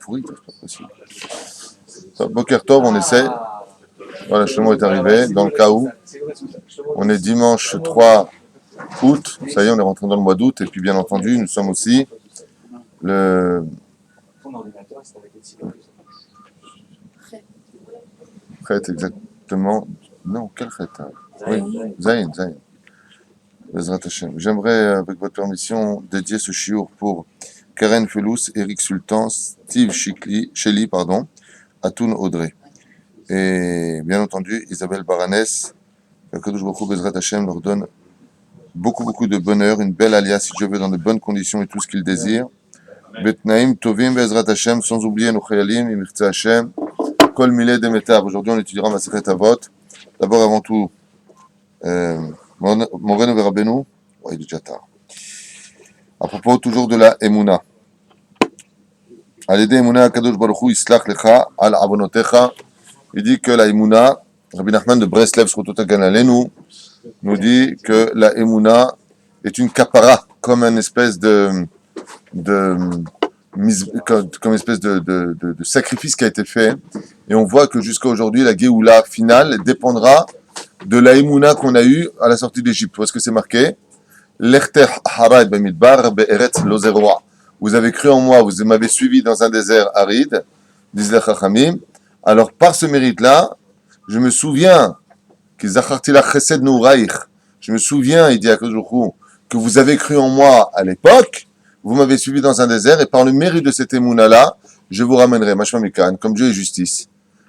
pourri, c'est pas possible. Boker Tov, on essaie. Voilà, Shlomo est arrivé, dans le cas où. On est dimanche 3 août, ça y est, on est rentré dans le mois d'août, et puis bien entendu, nous sommes aussi le... Chet, exactement. Non, quel Chet? Oui, Zayn. Bezrat Hashem. J'aimerais, avec votre permission, dédier ce chiour pour Karen Felous, Eric Sultan, Steve Shelley, Atoun Audrey. Et bien entendu, Isabelle Baranès, que Kadosh Baruch Hu, Bezrat Hashem, leur donne beaucoup de bonheur, une belle alias, si je veux, dans de bonnes conditions et tout ce qu'ils désirent. Betnaim, Tovim, Bezrat Hashem, sans oublier nos Chayalim, Imirtza Hashem, Kol Milé Demetar. Aujourd'hui, on étudiera Masechet Avot. D'abord, avant tout, Moreno Verabenu, il est déjà tard. À propos toujours de la Emouna. Al-Ede Emouna Kadosh Baruch Hu Yislach Lecha Al Avonotecha. Il dit que la Emouna, Rabbi Nachman de Breslev, nous dit que la Emouna est une kapara, comme une espèce de sacrifice qui a été fait. Et on voit que jusqu'à aujourd'hui, la Géoula finale dépendra de la Emouna qu'on a eue à la sortie d'Égypte. Où est-ce que c'est marqué? L'Echter Haray Bemidbar Be'eretz Lozeroa. Vous avez cru en moi, vous m'avez suivi dans un désert aride, disent les Chachamim. Alors, par ce mérite-là, je me souviens, je me souviens, il dit à Kadosh, que vous avez cru en moi à l'époque, vous m'avez suivi dans un désert, et par le mérite de cette émouna-là, je vous ramènerai, Mashma Mikan, comme Dieu est justice.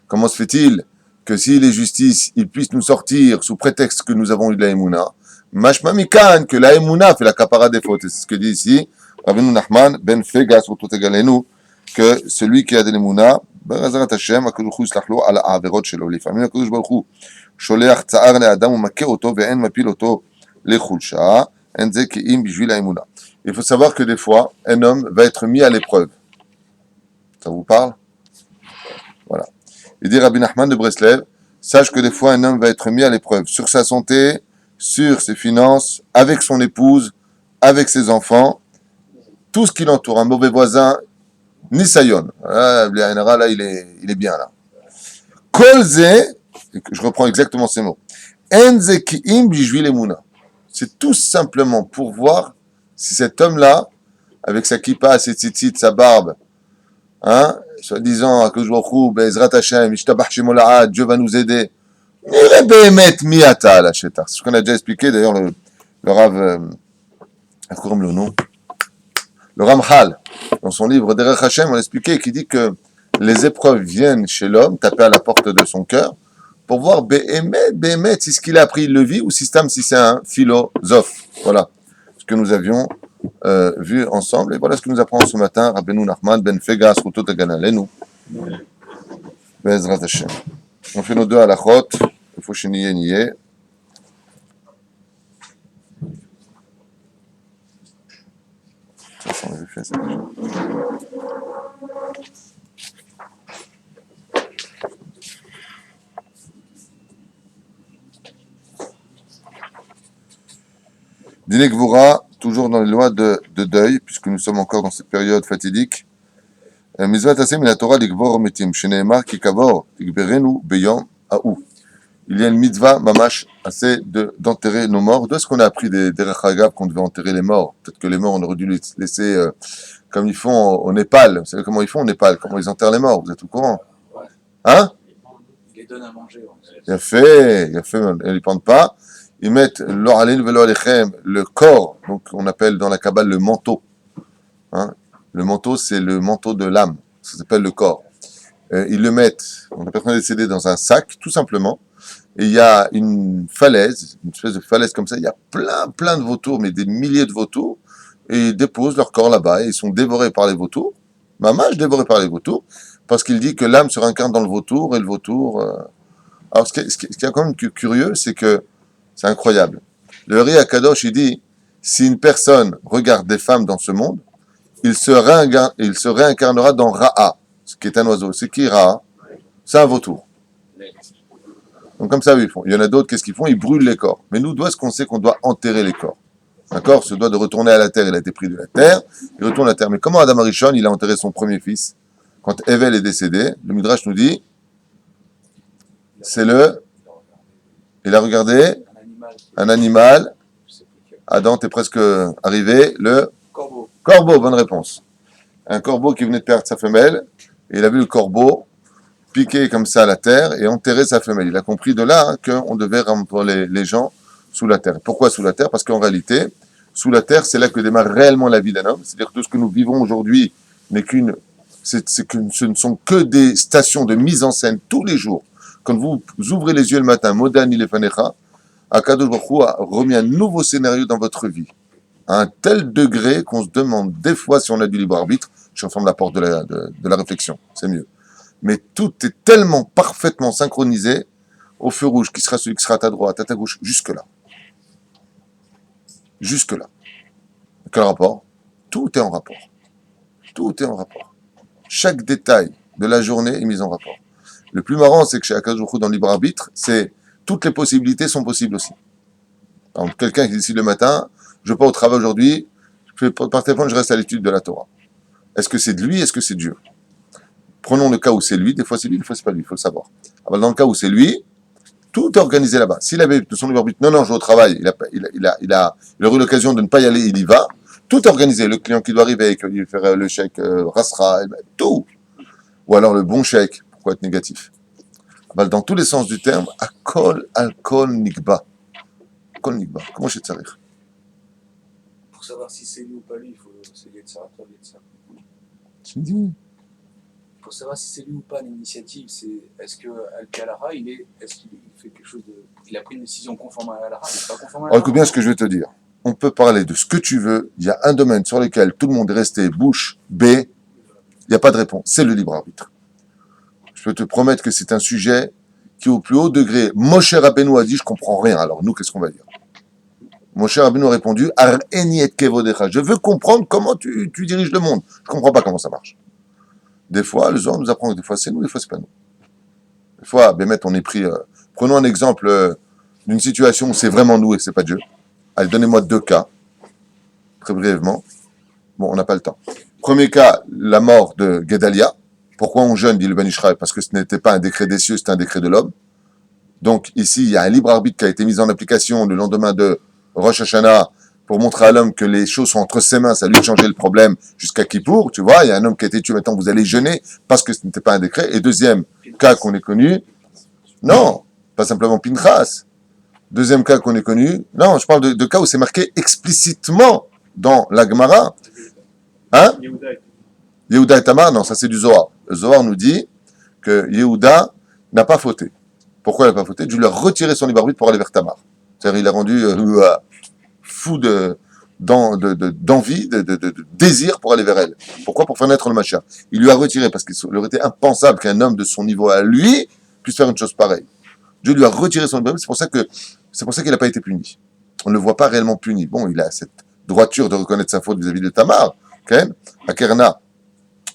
Comment se fait-il que s'il est justice, il puisse nous sortir sous prétexte que nous avons eu de la émouna? Mashma Mikan, que la émouna fait la capara des fautes. Et c'est ce que dit ici, Rabbeinu Nachman, ben Fegas, que celui qui a de l'émouna, בעזרת השם, הקדוש ברוך הוא יסלח לו על העבירות שלו. לפעמים הקדוש ברוך הוא שולח צער לאדם ומכה אותו ואין מפיל אותו לחולשה, אין זה כי אם בשביל האמונה. Il faut savoir que des fois, un homme va être mis à l'épreuve. Ça vous parle? Voilà. Il dit Rabbi Nachman de Breslev, sache que des fois, un homme va être mis à l'épreuve sur sa santé, sur ses finances, avec son épouse, avec ses enfants, tout ce qui l'entoure. Un mauvais voisin, Nisayon. Là, il est bien là. Kolze, je reprends exactement ces mots. Enze ki'im bijvil emuna. C'est tout simplement pour voir si cet homme-là, avec sa kippa, ses tzitzit, sa barbe, soi-disant, Bezrat Hashem, Ishtabach Shemola'ad, Dieu va nous aider. C'est ce qu'on a déjà expliqué, d'ailleurs, le Rav, le nom, le Ramchal, dans son livre Derech Hashem, on a expliqué qu'il dit que les épreuves viennent chez l'homme, taper à la porte de son cœur, pour voir Béhémet, si ce qu'il a appris, il le vit, ou si c'est un philosophe. Voilà ce que nous avions vu ensemble. Et voilà ce que nous apprend ce matin Rabbeinu Nachman ben Fegas, Rutot Aganalenu, Bezrat Hashem. On fait nos deux halachot, il faut nier. Ça, on avait fait ça déjà. Dîner Gvura, toujours dans les lois de deuil, puisque nous sommes encore dans cette période fatidique. Mizvat Hasem la Torah l'Igvor Metim, Sheneemar Kikavor, Igberenu Beyom Aou. Il y a une mitzvah, mamash, assez d'enterrer nos morts. D'où est-ce qu'on a appris des Rachagav qu'on devait enterrer les morts? Peut-être que les morts, on aurait dû les laisser comme ils font au Népal. Vous savez comment ils font au Népal? Comment ils enterrent les morts? Vous êtes au courant? Hein? Ils les donnent à manger. Il a fait, ils ne pendent pas. Ils mettent le corps, donc on appelle dans la Kabbale le manteau. Le manteau, c'est le manteau de l'âme. Ça s'appelle le corps. Ils le mettent, donc la personne est décédée dans un sac, tout simplement. Et il y a une falaise, une espèce de falaise comme ça, il y a plein de vautours, mais des milliers de vautours, et ils déposent leur corps là-bas, et ils sont dévorés par les vautours, mamash dévorés par les vautours, parce qu'il dit que l'âme se réincarne dans le vautour, et le vautour... Alors, ce qui est quand même curieux, c'est que, c'est incroyable. Le Ri Akadosh, il dit, si une personne regarde des femmes dans ce monde, il se réincarnera dans Ra'a, ce qui est un oiseau. C'est qui Ra'a? C'est un vautour. Donc comme ça, ils font. Il y en a d'autres, qu'est-ce qu'ils font? Ils brûlent les corps. Mais nous, d'où est-ce qu'on sait qu'on doit enterrer les corps? Un corps se doit de retourner à la terre. Il a été pris de la terre, il retourne à la terre. Mais comment Adam Arishon, il a enterré son premier fils? Quand Evel est décédé, le Midrash nous dit, c'est il a regardé un animal, un animal. je sais plus quel. Adam, t'es presque arrivé. Le Corbeau. corbeau, bonne réponse. Un corbeau qui venait de perdre sa femelle, et il a vu le corbeau piquer comme ça la terre et enterrer sa femelle. Il a compris de là qu'on devait rendre les gens sous la terre. Pourquoi sous la terre? Parce qu'en réalité, sous la terre, c'est là que démarre réellement la vie d'un homme. C'est-à-dire que tout ce que nous vivons aujourd'hui n'est ce ne sont que des stations de mise en scène tous les jours. Quand vous ouvrez les yeux le matin, Modani Lefanecha, Akadosh Baruch Hu a remis un nouveau scénario dans votre vie. À un tel degré qu'on se demande des fois si on a du libre arbitre. Je ferme la porte de la réflexion, c'est mieux. Mais tout est tellement parfaitement synchronisé au feu rouge, qui sera celui qui sera à ta droite, à ta gauche, jusque-là. Jusque-là. Quel rapport? Tout est en rapport. Tout est en rapport. Chaque détail de la journée est mis en rapport. Le plus marrant, c'est que chez Akadosh Baruch Hu, dans le libre arbitre, c'est toutes les possibilités sont possibles aussi. Par exemple, quelqu'un qui décide le matin, je vais pas au travail aujourd'hui, je fais par téléphone, je reste à l'étude de la Torah. Est-ce que c'est de lui, est-ce que c'est Dieu? Prenons le cas où c'est lui, des fois c'est lui, des fois c'est pas lui, il faut le savoir. Alors dans le cas où c'est lui, tout est organisé là-bas. S'il avait de son libre arbitre, non, je vais au travail, il aurait eu l'occasion de ne pas y aller, il y va. Tout est organisé. Le client qui doit arriver, il va faire le chèque Rasra, tout. Ou alors le bon chèque, pourquoi être négatif? Dans tous les sens du terme, Akol, Alkol, Nikba. Akol, Nikba. Comment je sais de ça? Pour savoir si c'est lui ou pas lui, il faut essayer de ça, Tu me dis. Pour savoir si c'est lui ou pas l'initiative, c'est est-ce que Al-Kalara, est-ce qu'il fait quelque chose de. Il a pris une décision conforme à Al-Kalara, il n'est pas conforme à Alors, écoute Al-Kalara. bien ce que je vais te dire. On peut parler de ce que tu veux. Il y a un domaine sur lequel tout le monde est resté bouche bée. Il n'y a pas de réponse. C'est le libre arbitre. Je peux te promettre que c'est un sujet qui, au plus haut degré, Moshe Rabbeinu a dit, je comprends rien. Alors, nous, qu'est-ce qu'on va dire? Moshe Rabbeinu a répondu, Ar-eni et kevodecha. Je veux comprendre comment tu diriges le monde. Je ne comprends pas comment ça marche. Des fois, le Zohar nous apprend que des fois c'est nous, des fois c'est pas nous. Des fois, Bémet, on est pris. Prenons un exemple d'une situation où c'est vraiment nous et c'est pas Dieu. Allez, donnez-moi 2 cas, très brièvement. Bon, on n'a pas le temps. Premier cas, la mort de Guédalia. Pourquoi on jeûne, dit le Ben Israël? Parce que ce n'était pas un décret des cieux, c'était un décret de l'homme. Donc ici, il y a un libre arbitre qui a été mis en application le lendemain de Rosh Hashanah pour montrer à l'homme que les choses sont entre ses mains, ça lui a changé le problème jusqu'à Kippour, tu vois, il y a un homme qui a été tué, maintenant vous allez jeûner parce que ce n'était pas un décret. Et deuxième cas qu'on ait connu, non, pas simplement Pinchas. Deuxième cas qu'on ait connu, non, je parle de cas où c'est marqué explicitement dans la Gemara. Hein? Yehuda et Tamar, non, ça c'est du Zohar. Le Zohar nous dit que Yehuda n'a pas fauté. Pourquoi il n'a pas fauté? Dieu lui a retiré son libre arbitre pour aller vers Tamar. C'est-à-dire il a rendu fou d'envie, de désir pour aller vers elle. Pourquoi? Pour faire naître le Mashiach. Il lui a retiré parce qu'il aurait été impensable qu'un homme de son niveau à lui puisse faire une chose pareille. Dieu lui a retiré son libre arbitre, c'est pour ça qu'il n'a pas été puni. On ne le voit pas réellement puni. Bon, il a cette droiture de reconnaître sa faute vis-à-vis de Tamar. Okay? Akerna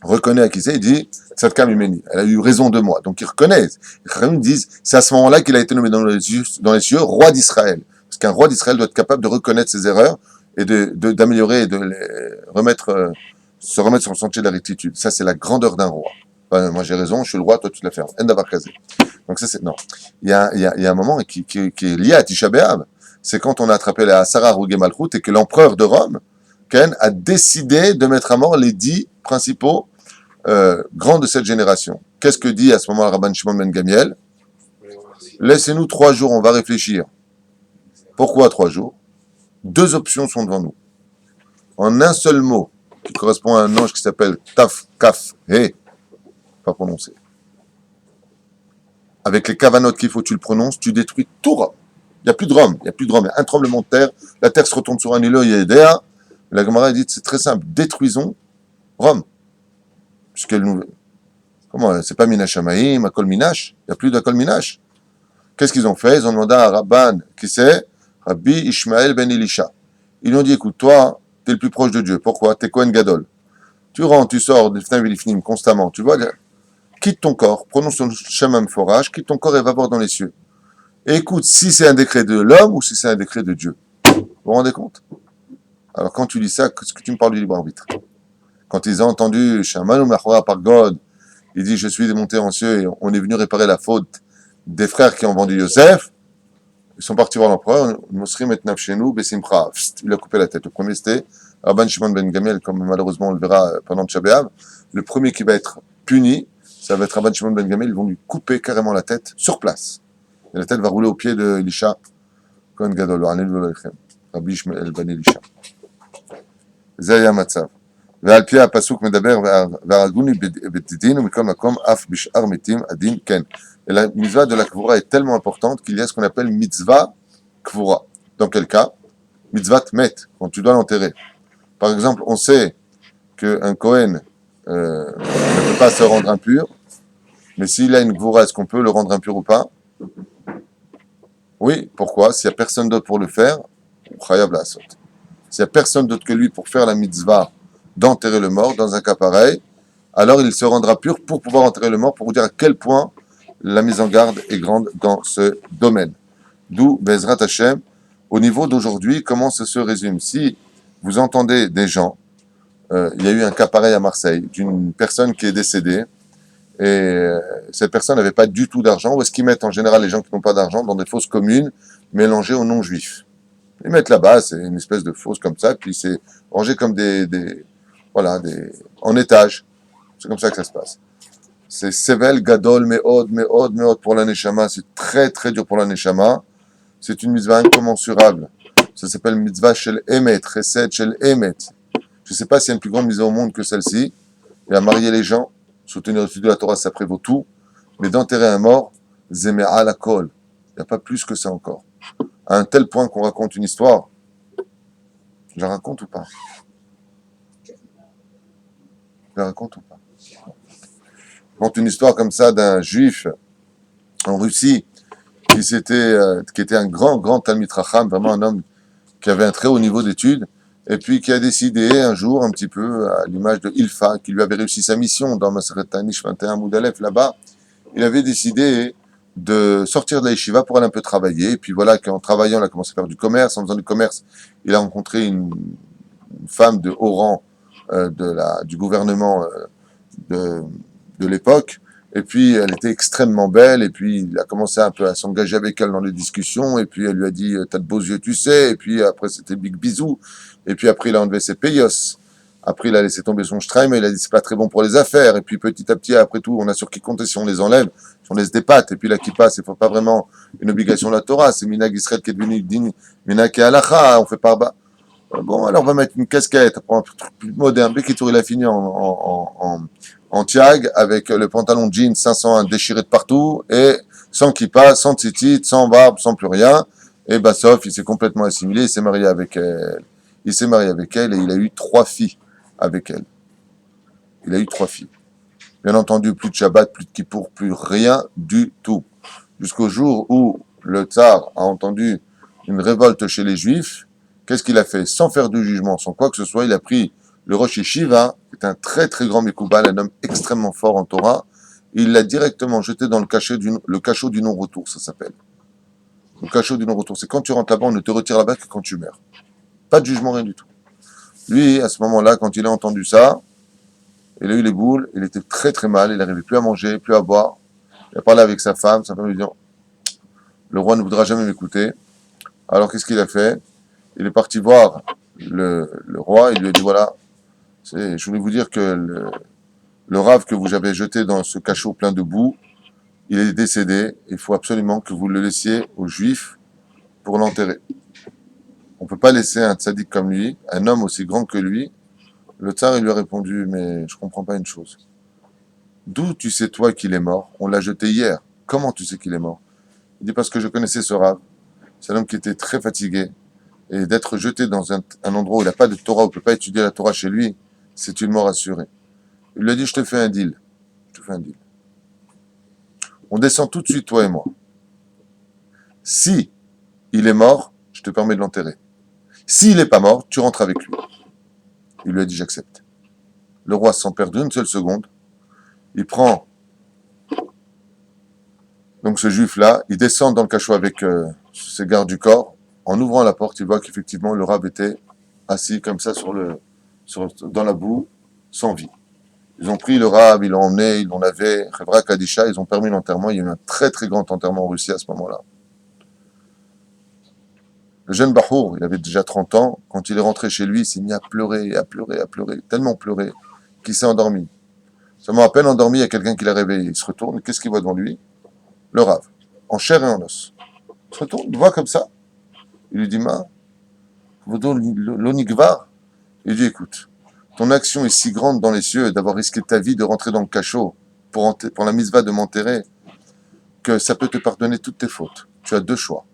reconnaît à qui c'est, il dit Tzadka Mimeni, elle a eu raison de moi. Donc il reconnaît. Les Chachamim disent c'est à ce moment-là qu'il a été nommé dans les cieux roi d'Israël. Parce qu'un roi d'Israël doit être capable de reconnaître ses erreurs et d'améliorer et de les se remettre sur le sentier de la rectitude. Ça, c'est la grandeur d'un roi. Enfin, moi j'ai raison, je suis le roi, toi tu te la fermes. En d'avoir casé. Donc ça c'est non. Il y a un moment qui est lié à Tisha B'Av. C'est quand on a attrapé la Sarah Rougé Malchut et que l'empereur de Rome, Ken, a décidé de mettre à mort les 10 principaux grands de cette génération. Qu'est-ce que dit à ce moment-là Rabban Shimon ben Gamiel? Laissez-nous 3 jours, on va réfléchir. Pourquoi 3 jours? 2 options sont devant nous. En un seul mot, qui correspond à un ange qui s'appelle Taf, Kaf, He, pas prononcé. Avec les cavanotes qu'il faut, tu le prononces, tu détruis tout Rome. Il n'y a plus de Rome, il y a un tremblement de terre, la terre se retourne sur un îlot, il y a Edea. La Gemara dit, c'est très simple, détruisons Rome. Puisqu'elle nous... Comment? C'est pas Minash Hamaïm, Akol Minash. Il n'y a plus d'Akol Minash. Qu'est-ce qu'ils ont fait? Ils ont demandé à Rabban, qui c'est? Rabbi Ishmael ben Elisha. Ils lui ont dit, écoute, toi, t'es le plus proche de Dieu. Pourquoi? T'es Kohen Gadol. Tu rentres, tu sors de Fnav Elifnim constamment. Tu vois, quitte ton corps, prononce ton Shem forage, quitte ton corps et va voir dans les cieux. Et écoute, si c'est un décret de l'homme ou si c'est un décret de Dieu. Vous vous rendez compte? Alors quand tu dis ça, qu'est-ce que tu me parles du libre arbitre? Quand ils ont entendu Shaman ou Machora par God, Il dit, je suis monté en cieux et on est venu réparer la faute des frères qui ont vendu Yosef. Ils sont partis voir l'empereur. Mosrim et Nafshenu, Besimcha. Il a coupé la tête. Le premier, c'était Rabban Shimon ben Gamliel, comme malheureusement on le verra pendant Tchab B'Av. Le premier qui va être puni, ça va être Rabban Shimon ben Gamliel. Ils vont lui couper carrément la tête sur place. Et la tête va rouler au pied de Elisha. Kohen Gadol, Rabbi Ishmael ben Elisha. זה היה המצב. ועל פי הפסוק מדבר, והרגוני בדין ומכל מקום, אף בשאר מתים הדין כן. Et la mitzvah de la kvura est tellement importante qu'il y a ce qu'on appelle mitzvah kvura. Dans quel cas? Mitzvah met, quand tu dois l'enterrer. Par exemple, on sait qu'un Kohen ne peut pas se rendre impur, mais s'il a une kvura, est-ce qu'on peut le rendre impur ou pas? Oui, pourquoi? S'il n'y a personne d'autre pour le faire, chayav la asot. S'il n'y a personne d'autre que lui pour faire la mitzvah d'enterrer le mort, dans un cas pareil, alors il se rendra pur pour pouvoir enterrer le mort, pour vous dire à quel point la mise en garde est grande dans ce domaine. D'où, Bezrat Hashem, au niveau d'aujourd'hui, comment ça se résume? Si vous entendez des gens, il y a eu un cas pareil à Marseille, d'une personne qui est décédée, et cette personne n'avait pas du tout d'argent. Où est-ce qu'ils mettent en général les gens qui n'ont pas d'argent? Dans des fosses communes mélangées aux non-juifs. Ils mettent là-bas, c'est une espèce de fosse comme ça, puis c'est rangé comme en étage. C'est comme ça que ça se passe. C'est Sevel Gadol Meod pour la Neshama. C'est très très dur pour la Neshama. C'est une mitzvah incommensurable. Ça s'appelle mitzvah shel Emet, Chesed shel Emet. Je ne sais pas s'il y a une plus grande mitzvah au monde que celle-ci. Et à marier les gens, soutenir l'étude de la Torah, ça prévaut tout. Mais d'enterrer un mort, Zeme'a la kol. Il n'y a pas plus que ça encore. À un tel point qu'on raconte une histoire. Je la raconte ou pas? Je la raconte ou pas? Je raconte une histoire comme ça d'un juif en Russie qui était un grand Talmid Racham, vraiment un homme qui avait un très haut niveau d'études, et puis qui a décidé un jour, un petit peu à l'image de Ilfa, qui lui avait réussi sa mission dans Maseret Tanish 21 Moudalef là-bas, il avait décidé de sortir de la yeshiva pour aller un peu travailler. Et puis voilà qu'en travaillant, il a commencé à faire du commerce. En faisant du commerce, il a rencontré une femme de haut rang du gouvernement de l'époque. Et puis elle était extrêmement belle. Et puis il a commencé un peu à s'engager avec elle dans les discussions. Et puis elle lui a dit « T'as de beaux yeux, tu sais ». Et puis après c'était big bisou. Et puis après il a enlevé ses payos. Après, il a laissé tomber son Streim et il a dit c'est pas très bon pour les affaires. Et puis petit à petit, après tout, on a sur qui compter si on les enlève, si on laisse des pattes. Et puis la kippa, c'est pas vraiment une obligation de la Torah, c'est Minag Israël qui est devenu Minag et Halacha, on fait pas bas. Bon, alors on va mettre une casquette, après un truc plus moderne. Bekitour, il a fini en tiag avec le pantalon jean 501 déchiré de partout et sans kippa, sans tzitzit, sans barbe, sans plus rien. Et Bassoff, il s'est complètement assimilé, il s'est marié avec elle. Il s'est marié avec elle et il a eu 3 filles avec elle. Il a eu 3 filles. Bien entendu, plus de Shabbat, plus de Kippour, plus rien du tout. Jusqu'au jour où le tsar a entendu une révolte chez les Juifs, qu'est-ce qu'il a fait? Sans faire de jugement, sans quoi que ce soit, il a pris le Rosh Yeshiva, qui est un très très grand Mekoubal, un homme extrêmement fort en Torah, et il l'a directement jeté dans le cachot du non-retour, ça s'appelle. Le cachot du non-retour, c'est quand tu rentres là-bas, on ne te retire là-bas que quand tu meurs. Pas de jugement, rien du tout. Lui, à ce moment-là, quand il a entendu ça, il a eu les boules, il était très très mal, il n'arrivait plus à manger, plus à boire. Il a parlé avec sa femme lui dit le roi ne voudra jamais m'écouter. Alors qu'est-ce qu'il a fait? Il est parti voir le roi, il lui a dit voilà, je voulais vous dire que le rave que vous avez jeté dans ce cachot plein de boue, il est décédé, il faut absolument que vous le laissiez aux Juifs pour l'enterrer. On ne peut pas laisser un tzaddik comme lui, un homme aussi grand que lui. Le tsar, il lui a répondu, mais je ne comprends pas une chose. D'où tu sais, toi, qu'il est mort? On l'a jeté hier. Comment tu sais qu'il est mort? Il dit, parce que je connaissais ce rave. C'est un homme qui était très fatigué. Et d'être jeté dans un endroit où il n'a pas de Torah, où il ne peut pas étudier la Torah chez lui, c'est une mort assurée. Il lui a dit, je te fais un deal. Je te fais un deal. On descend tout de suite, toi et moi. Si il est mort, je te permets de l'enterrer. S'il n'est pas mort, tu rentres avec lui. Il lui a dit, j'accepte. Le roi, sans perdre une seule seconde, il prend donc ce juif-là, il descend dans le cachot avec ses gardes du corps. En ouvrant la porte, il voit qu'effectivement, le rab était assis comme ça dans la boue, sans vie. Ils ont pris le rab, ils l'ont emmené, ils l'ont lavé, Chevra Kadisha, ils ont permis l'enterrement. Il y a eu un très très grand enterrement en Russie à ce moment-là. Le jeune Bahour, il avait déjà 30 ans. Quand il est rentré chez lui, il s'est mis à pleurer, à pleurer, à pleurer, tellement pleurer qu'il s'est endormi. Seulement à peine endormi, il y a quelqu'un qui l'a réveillé. Il se retourne, qu'est-ce qu'il voit devant lui? Le rave, en chair et en os. Il se retourne, il le voit comme ça. Il lui dit, Ma, l'onigvar. Il dit, écoute, ton action est si grande dans les cieux d'avoir risqué ta vie de rentrer dans le cachot pour la mitzvah de m'enterrer que ça peut te pardonner toutes tes fautes. Tu as deux choix.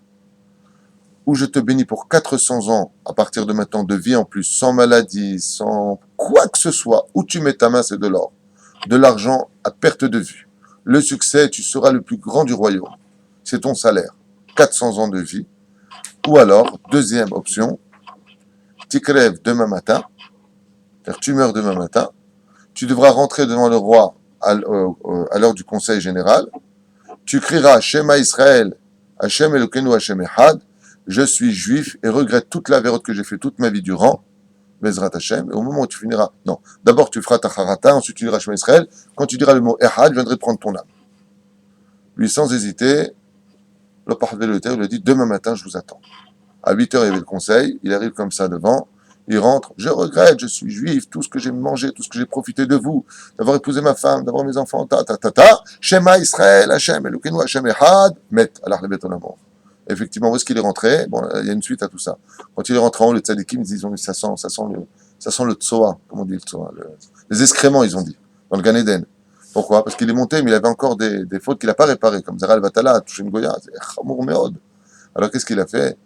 Ou je te bénis pour 400 ans à partir de maintenant de vie en plus, sans maladie, sans quoi que ce soit. Où tu mets ta main, c'est de l'or. De l'argent à perte de vue. Le succès, tu seras le plus grand du royaume. C'est ton salaire. 400 ans de vie. Ou alors, deuxième option, tu crèves demain matin, c'est-à-dire tu meurs demain matin, tu devras rentrer devant le roi à l'heure du conseil général, tu crieras Shema Israël, Hashem Elokeinu Hashem Echad, je suis juif et regrette toute la vérote que j'ai fait toute ma vie durant, Bezrat Hashem, et au moment où tu finiras, non, d'abord tu feras ta harata, ensuite tu diras Shema Israël, quand tu diras le mot Echad, je viendrai prendre ton âme. Lui, sans hésiter, le Parveloteur lui dit, demain matin, je vous attends. À 8h, il y avait le conseil, il arrive comme ça devant, il rentre, je regrette, je suis juif, tout ce que j'ai mangé, tout ce que j'ai profité de vous, d'avoir épousé ma femme, d'avoir mes enfants, Shema Israël, Hashem, Elokeinu, Hashem Echad, Met, Allah le béton amour. Effectivement, où est-ce qu'il est rentré? Bon, il y a une suite à tout ça. Quand il est rentré en haut, les tzadikim, ils disent, ça sent le tsoa, comment on dit le tsoa, les excréments, ils ont dit, dans le Gan Eden. Pourquoi? Parce qu'il est monté, mais il avait encore des fautes qu'il n'a pas réparées, comme Zara al-Vatala, touché une Goya, c'est Chamour Meod. Alors qu'est-ce qu'il a fait?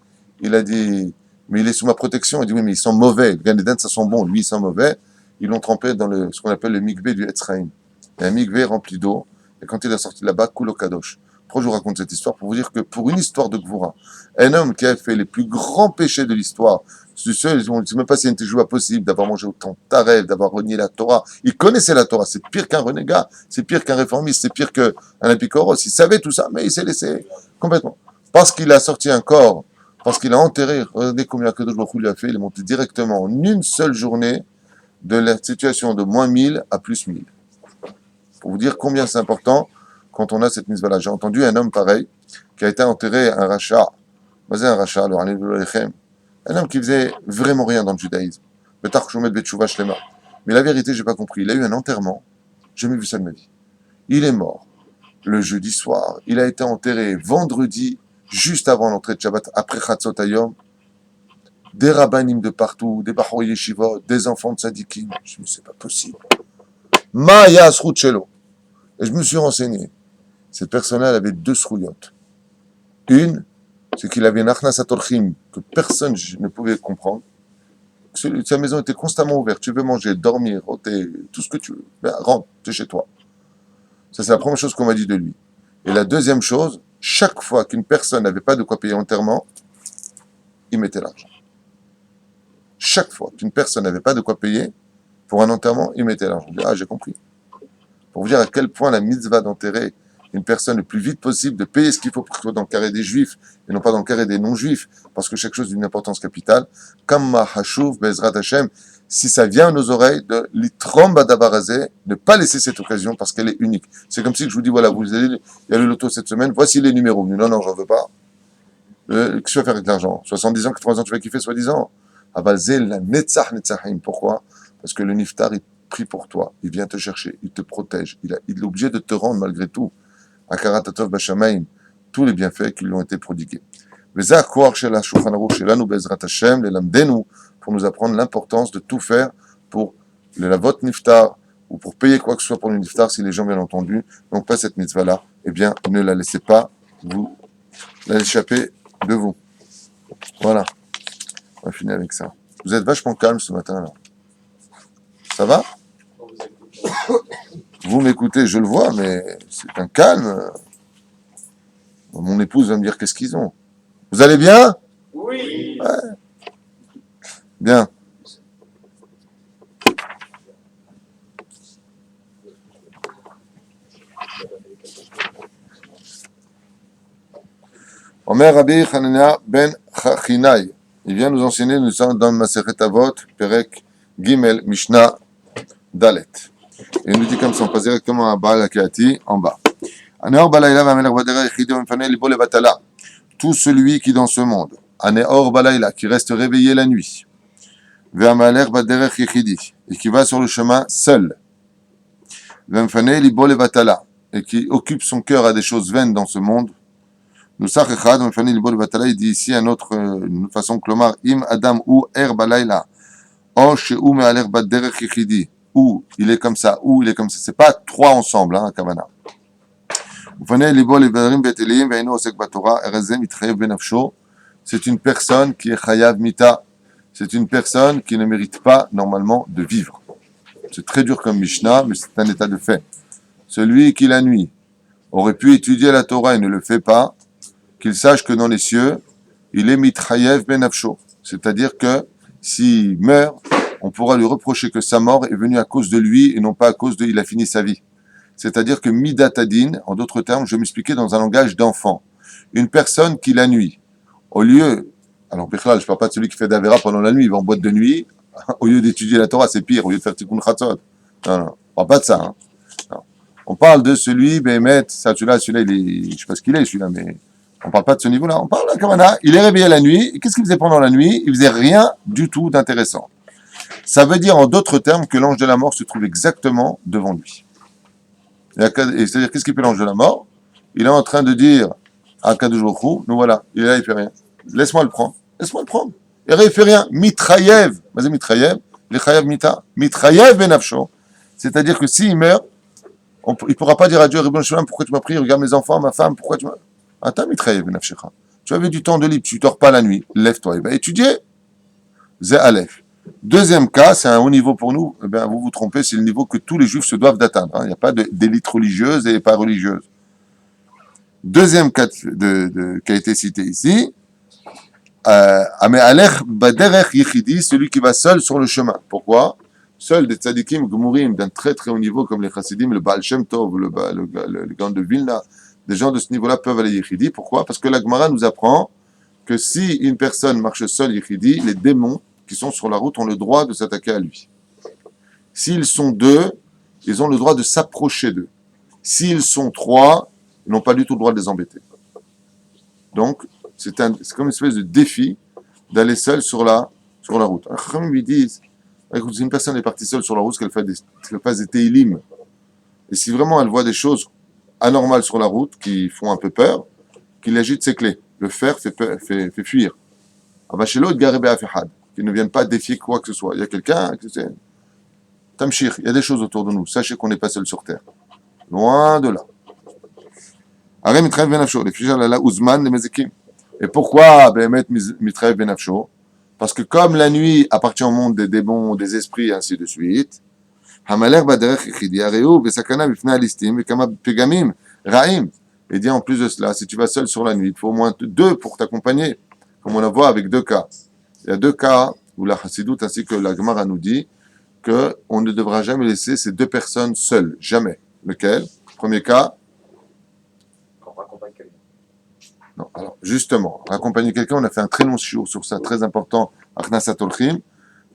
Il a dit, mais il est sous ma protection. Il dit, oui, mais ils sont mauvais. Le Gan Eden, ça sent bon. Lui, ils sont mauvais. Ils l'ont trempé dans ce qu'on appelle le mikvé du Etzraïm. Il y a un mikvé rempli d'eau. Et quand il est sorti là-bas, Kulo Kadosh. Pourquoi je vous raconte cette histoire? Pour vous dire que pour une histoire de Gvoura, un homme qui a fait les plus grands péchés de l'histoire, c'est seul, on ne sait même pas si c'est une tejouva possible d'avoir mangé autant de taref, d'avoir renié la Torah. Il connaissait la Torah. C'est pire qu'un renégat. C'est pire qu'un réformiste. C'est pire qu'un apicoros. Il savait tout ça, mais il s'est laissé complètement. Parce qu'il a sorti un corps, parce qu'il a enterré, regardez combien que Baruch Hu lui a fait, il est monté directement en une seule journée de la situation de moins 1000 à plus 1000. Pour vous dire combien c'est important quand on a cette mitzvah-là. J'ai entendu un homme pareil qui a été enterré un rachat. Un rachat, un homme qui faisait vraiment rien dans le judaïsme. Mais la vérité, j'ai pas compris. Il a eu un enterrement. J'ai jamais vu ça de ma vie. Il est mort le jeudi soir. Il a été enterré vendredi, juste avant l'entrée de Shabbat, après Chatzot Hayom. Des rabbinim de partout, des Bahor Yeshivot, des enfants de Sadikim. Je me dis, c'est pas possible. Maya Srouchelo. Et je me suis renseigné. Cette personne-là, elle avait deux srouillottes. Une, c'est qu'il avait une Achnasat Orchim que personne ne pouvait comprendre. Sa maison était constamment ouverte. Tu veux manger, dormir, ôter, tout ce que tu veux. Ben, rentre, t'es chez toi. Ça, c'est la première chose qu'on m'a dit de lui. Et la deuxième chose, chaque fois qu'une personne n'avait pas de quoi payer l'enterrement, il mettait l'argent. Chaque fois qu'une personne n'avait pas de quoi payer pour un enterrement, il mettait l'argent. Ah, j'ai compris. Pour vous dire à quel point la mitzvah d'enterrer une personne le plus vite possible, de payer ce qu'il faut pour qu'il soit dans le carré des juifs et non pas dans le carré des non-juifs, parce que chaque chose d'une importance capitale. Kamma Hashuv Bezrat Hashem, si ça vient à nos oreilles, de l'itrom badabarazé, ne pas laisser cette occasion parce qu'elle est unique. C'est comme si je vous dis, voilà, vous allez, il y a le loto cette semaine, voici les numéros. Non, non, j'en veux pas. Qu'est-ce que tu vas faire avec l'argent? 70 ans, 80 ans, tu vas kiffer, soi-disant. Abalzel la netzach netzachim. Pourquoi? Parce que le niftar, il prie pour toi, il vient te chercher, il te protège, il est obligé de te rendre malgré tout. Akaratatov Bashamaim, tous les bienfaits qui lui ont été prodigués. Pour nous apprendre l'importance de tout faire pour le lavot niftar ou pour payer quoi que ce soit pour le niftar si les gens bien entendu n'ont pas cette mitzvah-là, eh bien ne la laissez pas vous l'échapper de vous. Voilà, on va finir avec ça. Vous êtes vachement calme ce matin là. Ça va? Vous m'écoutez, je le vois, mais c'est un calme. Mon épouse va me dire qu'est-ce qu'ils ont. Vous allez bien? Oui. Ouais. Bien. Omer Rabbi Hanania ben Chachinai. Il vient nous enseigner, nous sommes dans Masechet Avot, Perek Gimel, Mishnah Dalet. Et il nous dit comme ça, on passe directement à Baal Akati, en bas. Aneor Balaïla va Melech Badera Echidio Mfane Libo Levatala. Tout celui qui dans ce monde, Aneor Balaïla, qui reste réveillé la nuit, Ve'amalech Badera Echidi, et qui va sur le chemin seul, Vemfane Libo Levatala, et qui occupe son cœur à des choses vaines dans ce monde. Nous Sachechad, Vemfane Libo Levatala, il dit ici une autre façon, Klomar, Im Adam ou Er Balaïla, O She'u Me'alech Badera Echidi, ou il est comme ça, ou il est comme ça. C'est pas trois ensemble, hein, Kavana. C'est une personne qui est chayav mita. C'est une personne qui ne mérite pas normalement de vivre. C'est très dur comme Mishnah, mais c'est un état de fait. Celui qui la nuit aurait pu étudier la Torah et ne le fait pas, qu'il sache que dans les cieux, il est mitrayev ben afsho. C'est-à-dire que s'il meurt, on pourra lui reprocher que sa mort est venue à cause de lui et non pas à cause de il a fini sa vie. C'est-à-dire que midatadin, en d'autres termes, je vais m'expliquer dans un langage d'enfant. Une personne qui la nuit, au lieu, alors Bichlal, je ne parle pas de celui qui fait d'Avera pendant la nuit, il va en boîte de nuit, au lieu d'étudier la Torah, c'est pire, au lieu de faire Tikkun Chatzot. Non, on ne parle pas de ça. Hein. Non. On parle de celui, Béhémet, celui-là, il est, je ne sais pas ce qu'il est, celui-là, mais on ne parle pas de ce niveau-là. On parle d'un Kavana, il est réveillé la nuit, et qu'est-ce qu'il faisait pendant la nuit? Il faisait rien du tout d'intéressant. Ça veut dire, en d'autres termes, que l'ange de la mort se trouve exactement devant lui. Et c'est-à-dire, qu'est-ce qui fait l'ange de la mort? Il est en train de dire à Kadosh Baruch Hu, nous voilà, il est là, il fait rien. Laisse-moi le prendre. Laisse-moi le prendre. Et il fait rien. Mitrayev. Vas-y, Mitrayev. Les Chayav Mita. Mitrayev benafsho. C'est-à-dire que s'il meurt, il ne pourra pas dire à Dieu, Ribbon Shalom, pourquoi tu m'as pris? Regarde mes enfants, ma femme, pourquoi tu m'as. Attends, Mitrayev benafshecha. Tu avais du temps de libre, tu ne dors pas la nuit. Lève-toi et va étudier. Zé Aleph. Deuxième cas, c'est un haut niveau pour nous. Eh bien, vous vous trompez, c'est le niveau que tous les juifs se doivent d'atteindre. Il n'y a pas d'élite religieuse et pas religieuse. Deuxième cas qui a été cité ici, celui qui va seul sur le chemin. Pourquoi? Seuls des tzadikim gmurim d'un très très haut niveau comme les chassidim, le Baal Shem Tov, le Gaon de Vilna, des gens de ce niveau-là peuvent aller yichidi. Pourquoi? Parce que la Gemara nous apprend que si une personne marche seule yichidi, les démons qui sont sur la route ont le droit de s'attaquer à lui. S'ils sont deux, ils ont le droit de s'approcher d'eux. S'ils sont trois, ils n'ont pas du tout le droit de les embêter. Donc, c'est comme une espèce de défi d'aller seul sur la route. Alors, quand ils lui disent, écoute, si une personne est partie seule sur la route, qu'elle fasse des télim, et si vraiment elle voit des choses anormales sur la route qui font un peu peur, qu'il agite ses clés. Le fer fait fuir. Avachelo et Garebe Afehad, qu'ils ne viennent pas défier quoi que ce soit. Il y a quelqu'un, Tamshir, il y a des choses autour de nous. Sachez qu'on n'est pas seul sur terre. Loin de là. Et pourquoi Mitraev Benafsho? Parce que comme la nuit appartient au monde des démons, des esprits, et ainsi de suite, et dit en plus de cela, si tu vas seul sur la nuit, il faut au moins deux pour t'accompagner, comme on la voit avec deux cas. Il y a deux cas où la Chassidoute ainsi que la Gemara nous dit qu'on ne devra jamais laisser ces deux personnes seules. Jamais. Lequel? Premier cas. Quand on raccompagne quelqu'un. Non, alors justement, raccompagner quelqu'un, on a fait un très long shiur sur ça, très important, Achnasat Olchim.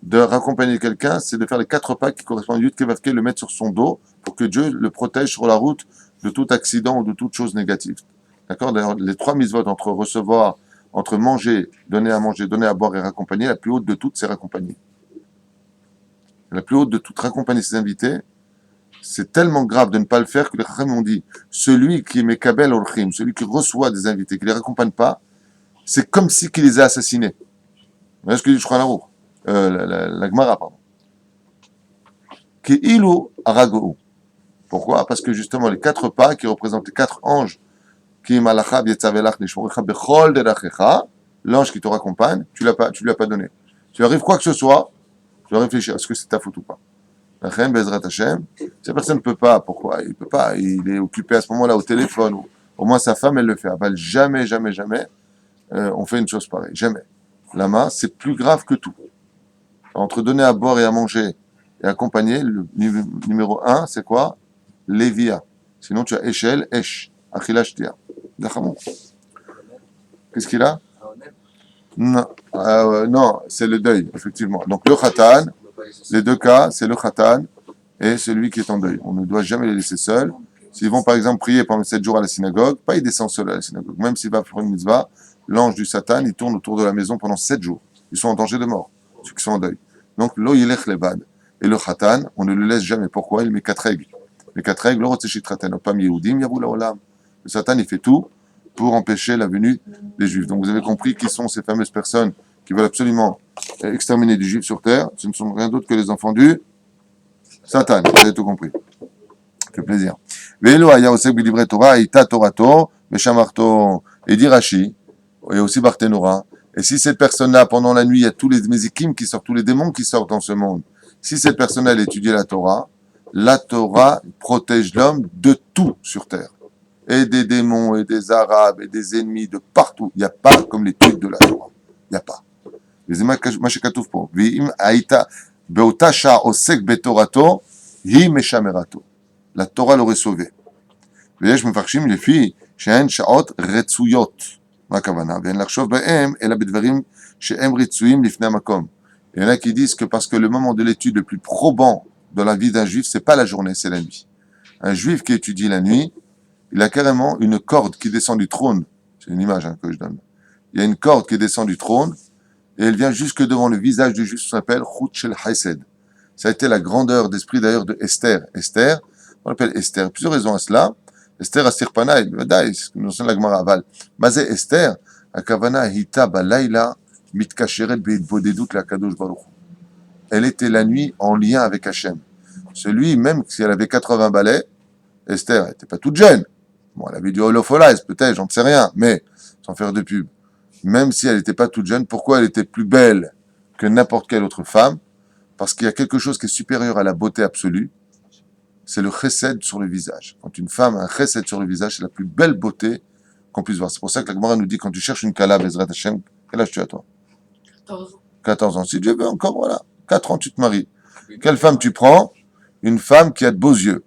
De raccompagner quelqu'un, c'est de faire les 4 pas qui correspondent à Yud Kevavke, le mettre sur son dos pour que Dieu le protège sur la route de tout accident ou de toute chose négative. D'accord? D'ailleurs, les 3 mitzvot entre recevoir, entre manger, donner à boire et raccompagner, la plus haute de toutes, c'est raccompagner. La plus haute de toutes, raccompagner ses invités, c'est tellement grave de ne pas le faire que les Chachamim ont dit, celui qui est Mekabel Olchim, celui qui reçoit des invités, qui ne les raccompagne pas, c'est comme si qu'il les a assassinés. Vous voyez ce que dit Shulchan Aruch? La Gemara, pardon. Ki ilu aragou. Pourquoi? Parce que justement, les 4 pas qui représentent les 4 anges, qui malachab yetzavelach nishmorecha bechol derachecha, l'ange qui te raccompagne, tu lui as pas donné. Tu arrives quoi que ce soit, tu dois réfléchir, est-ce que c'est ta faute ou pas? Lachem, Bezrat Hashem, cette personne ne peut pas, pourquoi? Il ne peut pas, il est occupé à ce moment-là au téléphone, ou au moins sa femme, elle le fait. Aval, jamais, on fait une chose pareille, jamais. Lama, c'est plus grave que tout. Entre donner à boire et à manger et accompagner, le numéro 1, c'est quoi? Lévia. Sinon, tu as Eshel, Esh, Achilash Tia. Qu'est-ce qu'il a? Non, non, c'est le deuil, effectivement. Donc le khatan, les 2 cas, c'est le khatan et celui qui est en deuil. On ne doit jamais les laisser seuls. S'ils vont par exemple prier pendant 7 jours à la synagogue, pas ils descendent seuls à la synagogue. Même s'il va faire une mitzvah, l'ange du Satan, il tourne autour de la maison pendant 7 jours. Ils sont en danger de mort, ceux qui sont en deuil. Donc, lo yilech levad. Et le Khatan, on ne le laisse jamais. Pourquoi? Il met 4 règles. Les 4 règles, lo rotseshitraten, opam yehudim, yavu laolam. Le Satan, il fait tout pour empêcher la venue des Juifs. Donc, vous avez compris qui sont ces fameuses personnes qui veulent absolument exterminer des Juifs sur terre. Ce ne sont rien d'autre que les enfants du Satan. Vous avez tout compris. Ça fait plaisir. Velo aya osek bilivre Torah, ita torato, meshamarto, et dit Rashi, et aussi Barthénora. Et si cette personne-là, pendant la nuit, il y a tous les mézikim qui sortent, tous les démons qui sortent dans ce monde, si cette personne-là, elle étudie la Torah protège l'homme de tout sur terre. Et des démons, et des arabes, et des ennemis de partout. Il n'y a pas comme les trucs de la Torah. Il n'y a pas. מה שכתוב פה, ואם היית באותה שעה עוסק בתורתו, היא משמרתו. La Torah l'aurait sauvé. ויש מפרשים לפי שהן שעות רצויות. מה הכוונה? ואין לחשוב בהם, אלא בדברים שהם רצויים לפני המקום. Il y en a qui disent que parce que le moment de l'étude le plus probant dans la vie d'un juif, c'est pas la journée, c'est la nuit. Un juif qui étudie la nuit, il a carrément une corde qui descend du trône. C'est une image que je donne. Il y a une corde qui descend du trône, et elle vient jusque devant le visage du juif, ça s'appelle Chut Shel Chesed. Ça a été la grandeur d'esprit d'ailleurs de Esther. Esther, on l'appelle Esther. Plusieurs raisons à cela. Esther Asir Panaï, c'est ce que nous sommes la Gemara Aval. Mazé Esther, Akavana Hita Balayla, Mitkasheret Beidbodedut la Kadosh Baruch. Elle était la nuit en lien avec Hachem. Celui, même si elle avait 80 balais, Esther, elle n'était pas toute jeune. Bon, elle avait du holofolize, peut-être, j'en sais rien, mais, sans faire de pub. Même si elle n'était pas toute jeune, pourquoi elle était plus belle que n'importe quelle autre femme? Parce qu'il y a quelque chose qui est supérieur à la beauté absolue, c'est le chesed sur le visage. Quand une femme a un chesed sur le visage, c'est la plus belle beauté qu'on puisse voir. C'est pour ça que la Gemara nous dit, quand tu cherches une kala, Bezrat Hashem, quel âge tu as toi? 14 ans. 14 ans. Si Dieu veut encore, voilà. 4 ans, tu te maries. Quelle femme tu prends? Une femme qui a de beaux yeux.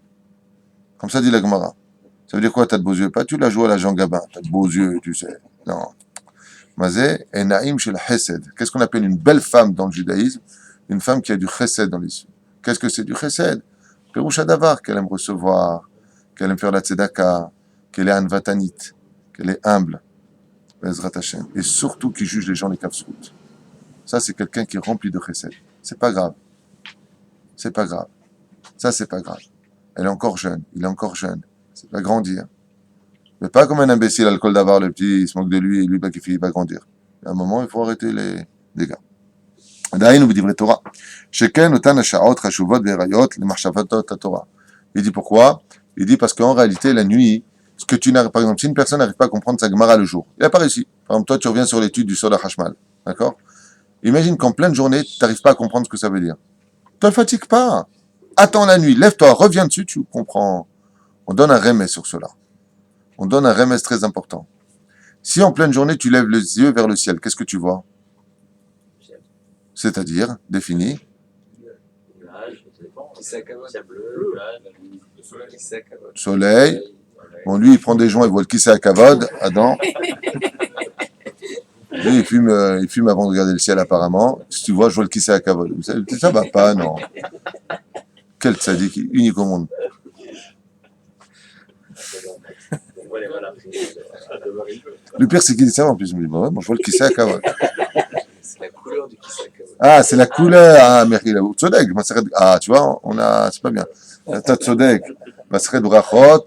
Comme ça dit la Gemara. Ça veut dire quoi, t'as de beaux yeux? Pas tu la joues à la Jean Gabin. T'as de beaux yeux, tu sais. Non. Mazé, et Naïm chez le chesed. Qu'est-ce qu'on appelle une belle femme dans le judaïsme? Une femme qui a du chesed dans les yeux. Qu'est-ce que c'est du chesed? Péroucha d'avar, qu'elle aime recevoir, qu'elle aime faire la tzedaka, qu'elle est anvatanit, qu'elle est humble. Bezrat Hashem. Et surtout qui juge les gens les kafsrout. Ça, c'est quelqu'un qui est rempli de chesed. C'est pas grave. C'est pas grave. Ça, c'est pas grave. Elle est encore jeune. Il est encore jeune. C'est pas grandir. Mais pas comme un imbécile, alcool d'avar, le petit, il se moque de lui, et lui, bah, il va grandir. À un moment, il faut arrêter les dégâts. D'ailleurs, nous dit Torah. Sheken otan hasha'ot chashuvot ve'rayot lemachshavatot Torah. Il dit pourquoi? Il dit parce qu'en réalité, la nuit, ce que tu n'arrives, par exemple, si une personne n'arrive pas à comprendre sa Gemara le jour, il n'a pas réussi. Par exemple, toi, tu reviens sur l'étude du Soda Hashmal. D'accord? Imagine qu'en pleine journée, tu n'arrives pas à comprendre ce que ça veut dire. Ne te fatigue pas. Attends la nuit, lève-toi, reviens dessus, tu comprends. On donne un remède sur cela. On donne un remède très important. Si en pleine journée, tu lèves les yeux vers le ciel, qu'est-ce que tu vois? C'est-à-dire, défini. Nuage, ça dépend. Ciel Bleu, Soleil. Bon, lui, il prend des joints, il voit le kissé à Kavod, Adam. Lui, il fume avant de regarder le ciel, apparemment. Si tu vois, je vois le kissé à Kavod. Ça va pas, non. Quel tzaddik, unique au monde. Le pire, c'est qu'il dit ça en plus. Il me dit, bah ouais, moi, je vois le kissé à Kavod. C'est la couleur du kissak. Ah, c'est la couleur. Ah, merci. Tzodek. Ah, tu vois, c'est pas bien. T'as tzodek. Maseret brachot.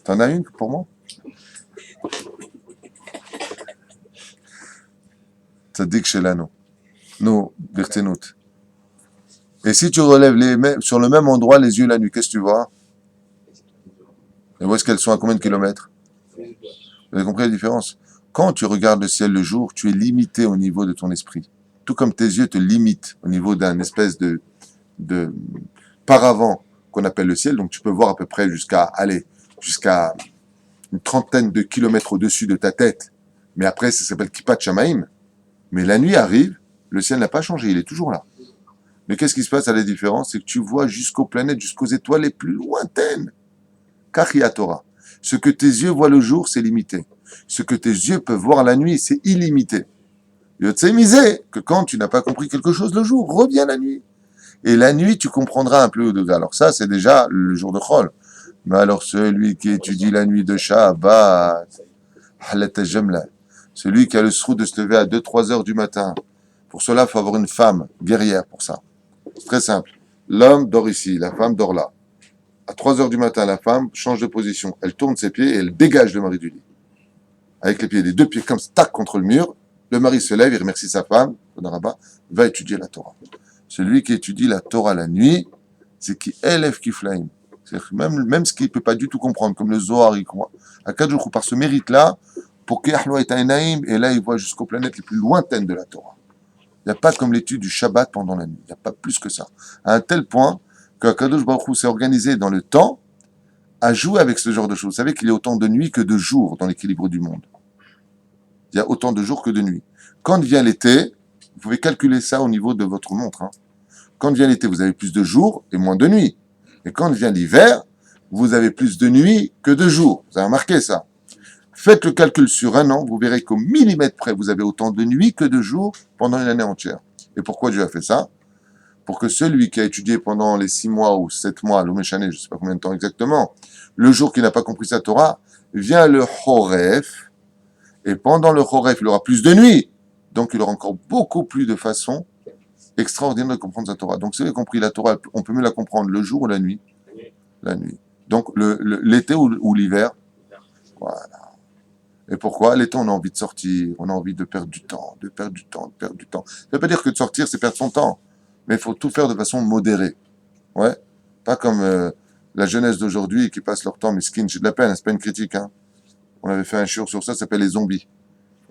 T'en as une pour moi? Tzadik shelano. Nous, Bertenout. Et si tu relèves sur le même endroit les yeux la nuit, qu'est-ce que tu vois? Et où est-ce qu'elles sont? À combien de kilomètres? Vous avez compris la différence? Quand tu regardes le ciel le jour, tu es limité au niveau de ton esprit. Tout comme tes yeux te limitent au niveau d'un espèce de paravent qu'on appelle le ciel. Donc tu peux voir à peu près jusqu'à une trentaine de kilomètres au-dessus de ta tête. Mais après, ça s'appelle Kippat Shamaim. Mais la nuit arrive, le ciel n'a pas changé, il est toujours là. Mais qu'est-ce qui se passe à la différence? C'est que tu vois jusqu'aux planètes, jusqu'aux étoiles les plus lointaines. Kachia Torah. Ce que tes yeux voient le jour, c'est limité. Ce que tes yeux peuvent voir la nuit, c'est illimité. Yotzei misé, que quand tu n'as pas compris quelque chose le jour, reviens la nuit. Et la nuit, tu comprendras un peu au degré. Alors ça, c'est déjà le jour de Chol. Mais alors celui qui étudie la nuit de Shabbat, Halat Jamla, celui qui a le sroud de se lever à 2-3 heures du matin, pour cela, il faut avoir une femme guerrière pour ça. C'est très simple. L'homme dort ici, la femme dort là. À 3 heures du matin, la femme change de position. Elle tourne ses pieds et elle dégage le mari du lit. Avec les pieds, les deux pieds comme ça, tac contre le mur. Le mari se lève, il remercie sa femme, va étudier la Torah. Celui qui étudie la Torah la nuit, c'est qui élève Kiflaim. C'est-à-dire que même ce qu'il ne peut pas du tout comprendre, comme le Zohar, il croit. À Kadjoukou, par ce mérite-là, pour qu'Yahlo est un Naïm, et là, il voit jusqu'aux planètes les plus lointaines de la Torah. Il n'y a pas comme l'étude du Shabbat pendant la nuit. Il n'y a pas plus que ça. À un tel point que Kadosh Baruch Hu s'est organisé dans le temps à jouer avec ce genre de choses. Vous savez qu'il y a autant de nuits que de jours dans l'équilibre du monde. Il y a autant de jours que de nuits. Quand vient l'été, vous pouvez calculer ça au niveau de votre montre. Quand vient l'été, vous avez plus de jours et moins de nuits. Et quand vient l'hiver, vous avez plus de nuits que de jours. Vous avez remarqué ça. Faites le calcul sur un an, vous verrez qu'au millimètre près, vous avez autant de nuits que de jours pendant une année entière. Et pourquoi Dieu a fait ça? Pour que celui qui a étudié pendant les 6 mois ou 7 mois, l'Omeshane, je ne sais pas combien de temps exactement, le jour qu'il n'a pas compris sa Torah, vient le Choref, et pendant le Choref, il aura plus de nuits. Donc il aura encore beaucoup plus de façons extraordinaires de comprendre sa Torah. Donc si vous avez compris la Torah, on peut mieux la comprendre le jour ou la nuit? La nuit. Donc l'été ou l'hiver? Voilà. Et pourquoi? L'été, on a envie de sortir, on a envie de perdre du temps, de perdre du temps, de perdre du temps. Ça ne veut pas dire que de sortir, c'est perdre son temps. Mais il faut tout faire de façon modérée. Ouais. Pas comme la jeunesse d'aujourd'hui qui passe leur temps, mais skin, j'ai de la peine, c'est pas une critique. On avait fait un shiur sur ça s'appelle les zombies.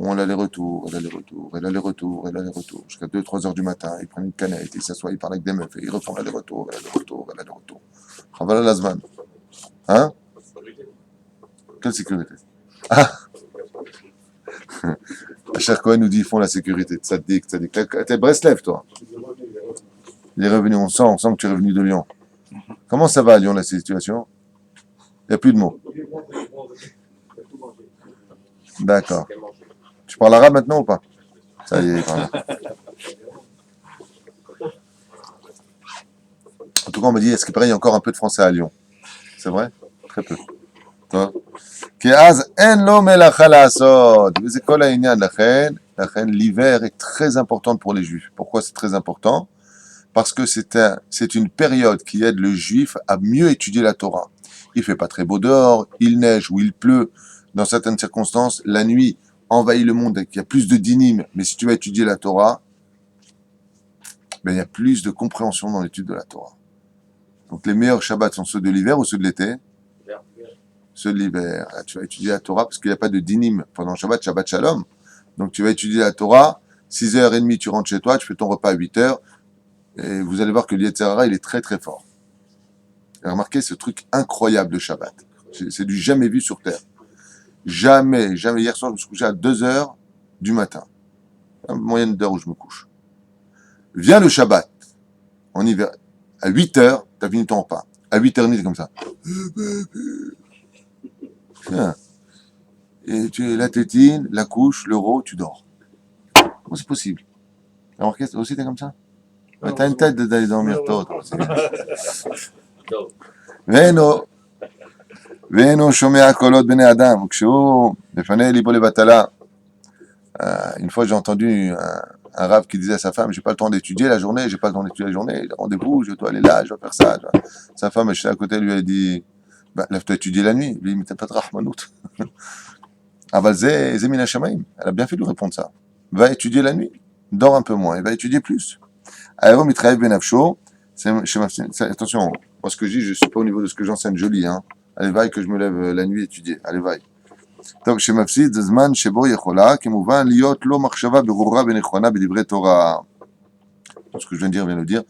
On l'aller-retour, et l'aller-retour, et l'aller-retour, et l'aller-retour. Jusqu'à 2-3 heures du matin, ils prennent une canette, ils s'assoient, ils parlent avec des meufs, et ils refont l'aller-retour, et l'aller-retour, et l'aller-retour. Voilà la zman. Hein? Quelle sécurité? Ah! Cher Cohen nous dit ils font la sécurité. Tzadik. T'es Breslev, toi. Il est revenu, on sent que tu es revenu de Lyon. Comment ça va à Lyon, la situation? Il n'y a plus de mots. D'accord. Tu parles arabe maintenant ou pas? Ça y est, il parle. En tout cas, on me dit, est-ce qu'il paraît, il y a encore un peu de français à Lyon? C'est vrai? Très peu. Toi? L'hiver est très important pour les juifs. Pourquoi c'est très important? Parce que c'est une période qui aide le juif à mieux étudier la Torah. Il fait pas très beau dehors, il neige ou il pleut. Dans certaines circonstances, la nuit envahit le monde, il y a plus de dinim. Mais si tu vas étudier la Torah, ben, il y a plus de compréhension dans l'étude de la Torah. Donc les meilleurs Shabbats sont ceux de l'hiver ou ceux de l'été? Ceux de l'hiver. Là, tu vas étudier la Torah parce qu'il n'y a pas de dinim pendant Shabbat, Shabbat Shalom. Donc tu vas étudier la Torah, 6h30 tu rentres chez toi, tu fais ton repas à 8h, et vous allez voir que l'Yetzirah, il est très très fort. Et remarquez ce truc incroyable de Shabbat. C'est du jamais vu sur Terre. Jamais. Hier soir, je me suis couché à 2h du matin. La moyenne d'heure où je me couche. Vient le Shabbat, en hiver, à 8h, t'as fini ton repas. À 8h30, c'est comme ça. Tiens. Et tu la tétine, la couche, l'euro, tu dors. Comment c'est possible? Alors, toi aussi, t'es comme ça? Ouais, t'as une tête d'aller dormir tôt. ואינו שומע קולות בני אדם, וכשהוא לפני ליבו לבטלה. Une fois, j'ai entendu un rave qui disait à sa femme, j'ai pas le temps d'étudier la journée, j'ai pas le temps d'étudier la journée, rendez-vous, je dois aller là, je dois faire ça. Sa femme, elle à côté, lui a dit, bah, lève-toi étudier la nuit. Lui, mais t'as pas de rahmanout. Ah bah, c'est Mina Shamaim. Elle a bien fait de lui répondre ça. Va étudier la nuit, dors un peu moins, et va étudier plus. Aéro mitraev benafsho, attention, moi ce que je dis, je suis pas au niveau de ce que j'enseigne, je lis, Allez, vaille que je me lève la nuit étudier. Allez, vaille. Donc, שמפסיד זה זמן שבו יכולה, כמובן, להיות לא מחשבה ברורה ונכונה בדברי תורה. Ce que je viens de dire, vient de le dire.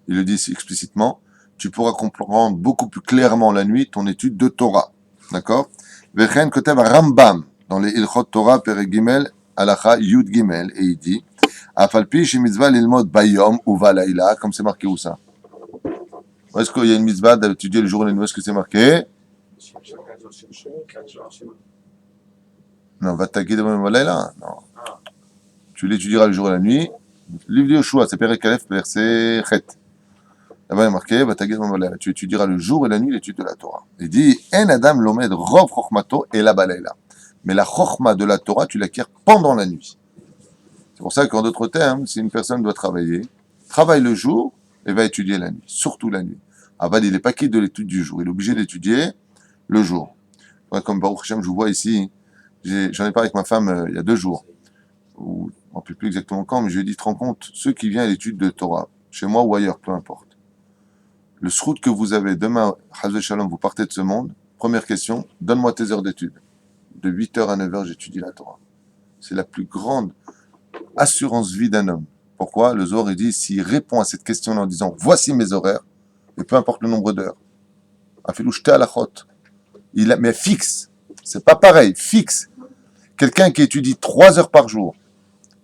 Il le dit ici explicitement. Tu pourras comprendre beaucoup plus clairement la nuit ton étude de Torah. D'accord? וכן כותב הרמב"ם, dans les הלכות תורה, פרק ג' הלכה י' ג', et il dit, אף על פי שמצווה ללמוד ביום ובלילה, comme c'est marqué où ça? Où est-ce qu'il y a une mitzvah d'étudier le jour et la nuit? Est-ce que c'est marqué? Non, va t'aguer devant là. Non. Tu l'étudieras le jour et la nuit. Le livre de Yoshua, c'est Perek Aleph, verset Chet. Là-bas, il est marqué, tu étudieras le jour et la nuit l'étude de la Torah. Il dit, En Adam lomed rov chokhmato et la balayla. Mais la chokhma de la Torah, tu l'acquiers pendant la nuit. C'est pour ça qu'en d'autres termes, si une personne doit travailler, travaille le jour et va étudier la nuit, surtout la nuit. Abad, il n'est pas quitte de l'étude du jour, il est obligé d'étudier le jour. Ouais, comme Baruch Hashem, je vous vois ici, j'en ai parlé avec ma femme il y a 2 jours, ou on ne sait plus exactement quand, mais je lui ai dit, te rends compte, ceux qui viennent à l'étude de Torah, chez moi ou ailleurs, peu importe, le srout que vous avez demain, Hazé Shalom, vous partez de ce monde, première question, donne-moi tes heures d'étude. De 8h à 9h, j'étudie la Torah. C'est la plus grande assurance vie d'un homme. Pourquoi? Le Zohar, il dit, s'il répond à cette question en disant, voici mes horaires, et peu importe le nombre d'heures, afilou jeté à la chote, mais fixe, c'est pas pareil, fixe. Quelqu'un qui étudie 3 heures par jour,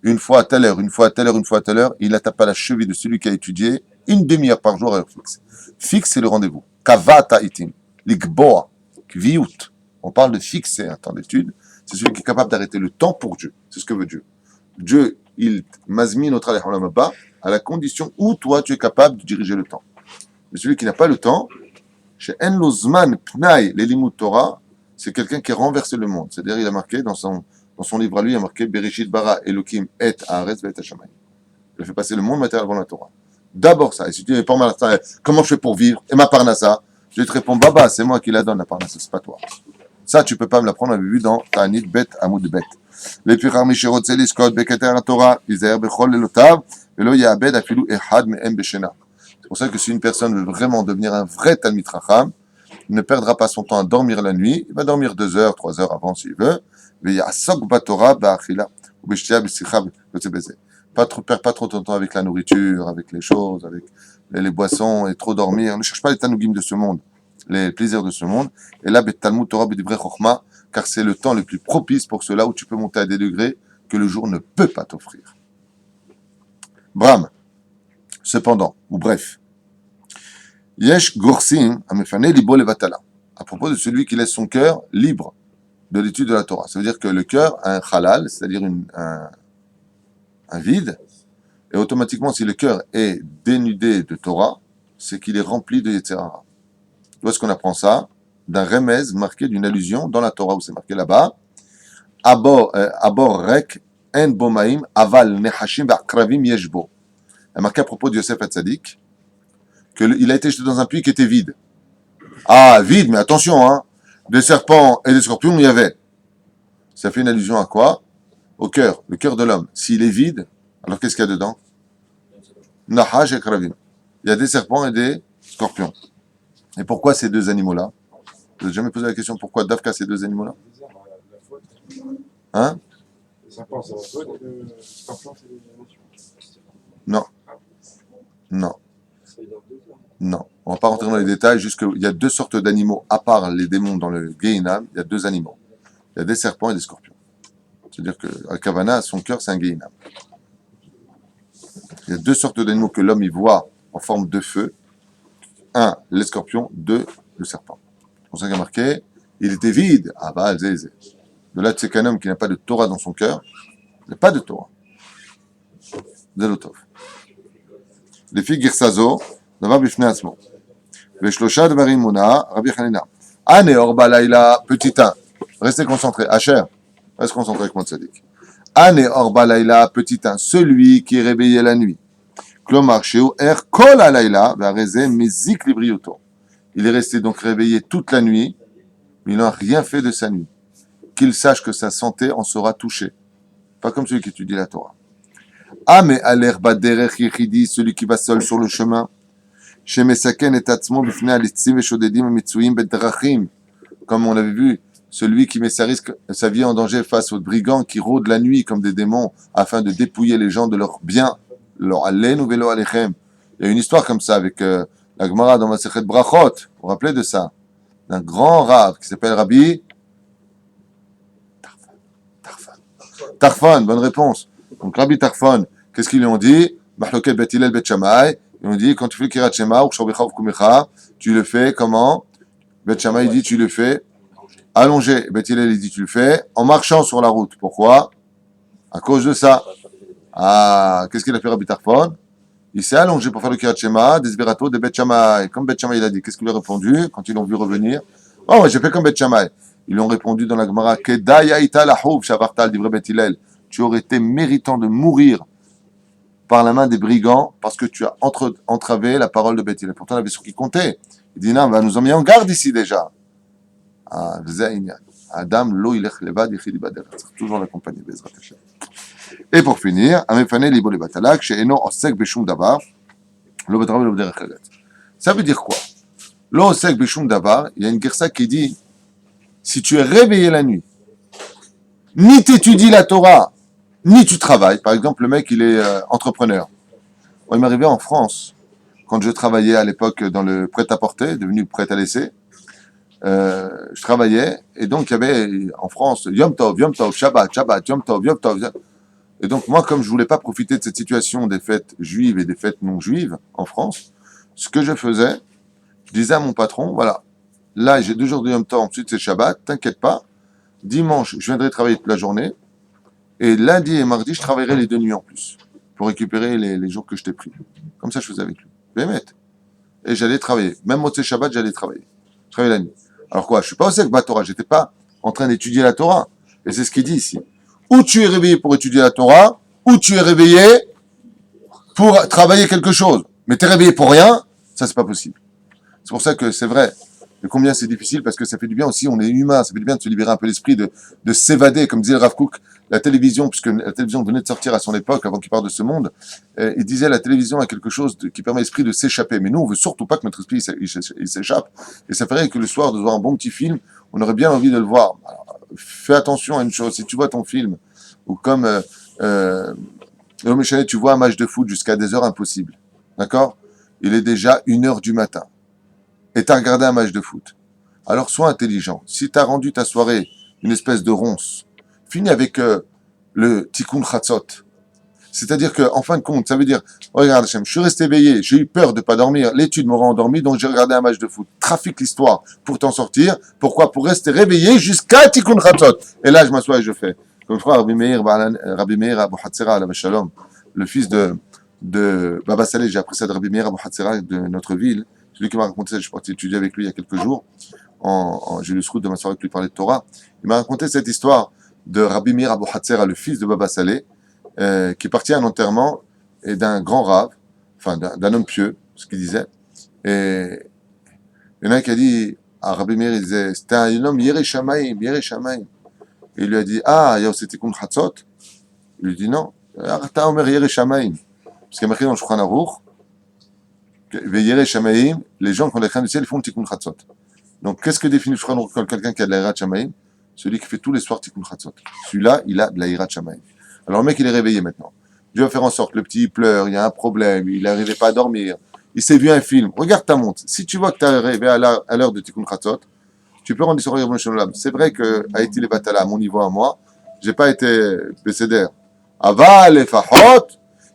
une fois à telle heure, une fois à telle heure, une fois à telle heure, il n'atteint pas la cheville de celui qui a étudié une demi-heure par jour à heure fixe. Fixe, c'est le rendez-vous. Kavata itim, likboa, kviut. On parle de fixer un temps d'étude. C'est celui qui est capable d'arrêter le temps pour Dieu. C'est ce que veut Dieu. Dieu, il mazmi notre alayhi à la condition où toi, tu es capable de diriger le temps. Mais celui qui n'a pas le temps, chez Enlozman Pnai l'Elimut Torah, c'est quelqu'un qui a renversé le monde. C'est-à-dire, il a marqué dans son livre à lui, il a marqué Bereshit bara Elokim et Haaretz ve'et hashamayim. Il a fait passer le monde matériel avant la Torah. D'abord ça. Et si tu dis, comment je fais pour vivre? Et ma parnassa? Je vais te répondre, Baba, c'est moi qui la donne, la parnassa, c'est pas toi. Ça, tu peux pas me l'apprendre, on l'avait vu dans Ta'anit Bet Amoud Bet. לפיכך מי שרוצה לזכות בכתר התורה, ייזהר בכל לילותיו, ולא יאבד אפילו אחד מהם בשינה. C'est pour ça que si une personne veut vraiment devenir un vrai Talmid Chacham, il ne perdra pas son temps à dormir la nuit, il va dormir 2 heures, 3 heures avant s'il veut, mais יעסוק בתורה באכילה, ובשתייה בשיחה וכיוצא בזה. Perds pas trop ton temps avec la nourriture, avec les choses, avec les boissons, et trop dormir. Ne cherche pas les tanugim de ce monde, les plaisirs de ce monde. Et là, Talmud Torah b'divrei chokhma, car c'est le temps le plus propice pour cela où tu peux monter à des degrés que le jour ne peut pas t'offrir. Bram. Cependant, ou bref, Yesh Gorsim Amefane Libo Levatala. À propos de celui qui laisse son cœur libre de l'étude de la Torah. Ça veut dire que le cœur a un halal, c'est-à-dire un vide, et automatiquement, si le cœur est dénudé de Torah, c'est qu'il est rempli de Yetzirah. Où est-ce qu'on apprend ça? D'un remez marqué d'une allusion dans la Torah, où c'est marqué là-bas, Abor rek en bomaim aval nehashim ba'akravim yeshbo. Il y a marqué à propos de Yosef Hatzadik qu'il a été jeté dans un puits qui était vide. Ah, vide, mais attention, hein, des serpents et des scorpions, il y avait. Ça fait une allusion à quoi? Au cœur, le cœur de l'homme. S'il est vide, alors qu'est-ce qu'il y a dedans? Nahash et Kravim. Il y a des serpents et des scorpions. Et pourquoi ces 2 animaux-là? Vous n'avez jamais posé la question pourquoi Dafka ces 2 animaux-là? Hein? Le serpent, c'est la faute, et le scorpion, c'est l'émotion. Non. Non. Non. On ne va pas rentrer dans les détails, juste qu'il y a 2 sortes d'animaux, à part les démons dans le Gehinam, il y a 2 animaux. Il y a des serpents et des scorpions. C'est-à-dire que Al-Kavana, son cœur, c'est un Gehinam. Il y a 2 sortes d'animaux que l'homme y voit en forme de feu. 1, les scorpions, 2, le serpent. C'est pour ça qu'il y a marqué, il était vide. Ah bah, zézé. De là, c'est qu'un homme qui n'a pas de Torah dans son cœur, il n'a pas de Torah. Zelotov. Les filles Girsazo, Nava Bifne Asmo. Veshlosha de Barimuna, Rabbi Hanina. Aneor Balaïla, petit 1. Restez concentrés. Asher, reste concentré avec mon tzaddik. Aneor Balaïla, petit 1. Celui qui est réveillé la nuit. Klomar Sheu Er Kol Alayla, Vareze Mezik Librioto. Il est resté donc réveillé toute la nuit, mais il n'a rien fait de sa nuit. Qu'il sache que sa santé en sera touchée. Pas comme celui qui étudie la Torah. Ame aler baderech yechidi, celui qui va seul sur le chemin. Shemesaken et atzmo bifne alitzim veshodedim mitsuim bedrachim. Comme on l'avait vu, celui qui met sa vie en danger face aux brigands qui rôdent la nuit comme des démons afin de dépouiller les gens de leurs biens. Leur alen ou velo alechem. Il y a une histoire comme ça avec la Gemara dans Masechet Brachot. Vous vous rappelez de ça? D'un grand rave qui s'appelle Rabbi Tarfon, bonne réponse. Donc Rabbi Tarfon, qu'est-ce qu'ils lui ont dit? Mahloket Bet Hillel Bet Shammai. Ils ont dit, quand tu fais Kirat Shema ou Kshobecha ou Kumecha, tu le fais comment? Bet Shammai dit, tu le fais allongé. Bet Hillel dit, tu le fais en marchant sur la route. Pourquoi? À cause de ça. Ah, qu'est-ce qu'il a fait Rabbi Tarfon? Il s'est allongé pour faire le Kirat Shema, Desberato, de Bet Shammai. Comme Bet Shammai il a dit, qu'est-ce qu'il lui a répondu quand ils l'ont vu revenir? Oh, j'ai fait comme Bet Shammai. Ils lui ont répondu dans la Gemara, Kedaya ita lahouv shavartal d'Ivre Bet Hillel. Tu aurais été méritant de mourir par la main des brigands parce que tu as entravé la parole de Bet Hillel. Pourtant, il avait sur qui compter. Il dit, non, nous ont mis en garde ici déjà. Ah, Adam, lo ilech levad, yichid ibader. Toujours l'accompagner, Bezrat Hashem. Et pour finir, Amefane libo le batalak, she'eno osek beshum davar, lo betrav lo bederech hagat. Ça veut dire quoi? Lo osek beshum davar, il y a une gersa qui dit, si tu es réveillé la nuit, ni t'étudies la Torah, ni tu travailles. Par exemple, le mec, il est entrepreneur. Bon, il m'arrivait en France, quand je travaillais à l'époque dans le prêt-à-porter, devenu prêt-à-laisser, je travaillais, et donc il y avait en France Yom Tov, Shabbat, Yom Tov, Yom Tov. Et donc moi, comme je voulais pas profiter de cette situation des fêtes juives et des fêtes non juives en France, ce que je faisais, je disais à mon patron, voilà, là j'ai 2 jours de Yom Tov, ensuite c'est Shabbat, t'inquiète pas, dimanche je viendrai travailler toute la journée, et lundi et mardi je travaillerai les 2 nuits en plus, pour récupérer les jours que je t'ai pris. Comme ça je faisais avec lui. Bémet. Et j'allais travailler. Même Motzei Shabbat, j'allais travailler. Je travaillais la nuit. Alors quoi, je suis pas au sec Torah, j'étais pas en train d'étudier la Torah. Et c'est ce qu'il dit ici. Ou tu es réveillé pour étudier la Torah, ou tu es réveillé pour travailler quelque chose. Mais tu es réveillé pour rien, ça c'est pas possible. C'est pour ça que c'est vrai. Et combien c'est difficile, parce que ça fait du bien aussi, on est humain, ça fait du bien de se libérer un peu l'esprit, de s'évader, comme disait le Rav Kook, la télévision, puisque la télévision venait de sortir à son époque, avant qu'il parte de ce monde, il disait la télévision a quelque chose qui permet à l'esprit de s'échapper. Mais nous, on veut surtout pas que notre esprit il s'échappe. Et ça ferait que le soir, de voir un bon petit film, on aurait bien envie de le voir. Alors, fais attention à une chose, si tu vois ton film, ou comme tu vois un match de foot jusqu'à des heures impossibles, d'accord? Il est déjà 1h du matin. Et tu as regardé un match de foot. Alors sois intelligent. Si tu as rendu ta soirée une espèce de ronce, finis avec le tikkun chatzot. C'est-à-dire que, en fin de compte, ça veut dire, oh, regarde Hachem, je suis resté éveillé, j'ai eu peur de pas dormir, l'étude m'aura endormi, donc j'ai regardé un match de foot. Trafique l'histoire pour t'en sortir. Pourquoi? Pour rester réveillé jusqu'à tikkun chatzot. Et là, je m'assois et je fais. Comme je crois, Rabbi Meir Abu Hatzera, Shalom, le fils de Baba Saleh, j'ai appris ça de Rabbi Meir Abu Hatzera de notre ville. Celui qui m'a raconté ça, je suis parti étudier avec lui il y a quelques jours. J'ai eu le srout de m'asseoir avec lui parler de Torah. Il m'a raconté cette histoire de Rabbi Meir Abu Hatzera, le fils de Baba Saleh, qui est parti à un enterrement et d'un grand rave, enfin d'un homme pieux, ce qu'il disait. Et il y en a un qui a dit à Rabbi Meir, il disait, c'était un homme Yerei Shamayim. Et il lui a dit, ah, il y a aussi Tikkun Chatzot. Il lui dit non, Arta Omer Yerei Shamayim. Parce qu'il y a marqué dans le Shulchan Aruch, Yerei Shamayim, les gens qui ont la crainte du ciel, ils font le Tikkun Chatzot. Donc, qu'est-ce que définit le Shulchan Aruch comme quelqu'un qui a de la Yirat Shamayim? Celui qui fait tous les soirs Tikkun Chatzot. Celui-là, il a de la Yirat Shamayim. Alors, le mec, il est réveillé maintenant. Dieu va faire en sorte, le petit, il pleure, il y a un problème, il n'arrivait pas à dormir, il s'est vu un film. Regarde ta montre. Si tu vois que tu es arrivé à l'heure de Tikkun Chatzot, tu peux rendre sur Yom Shalom. C'est vrai que Haïti les Batala, à mon niveau à moi, j'ai pas été bécédère. Aval et Fahot,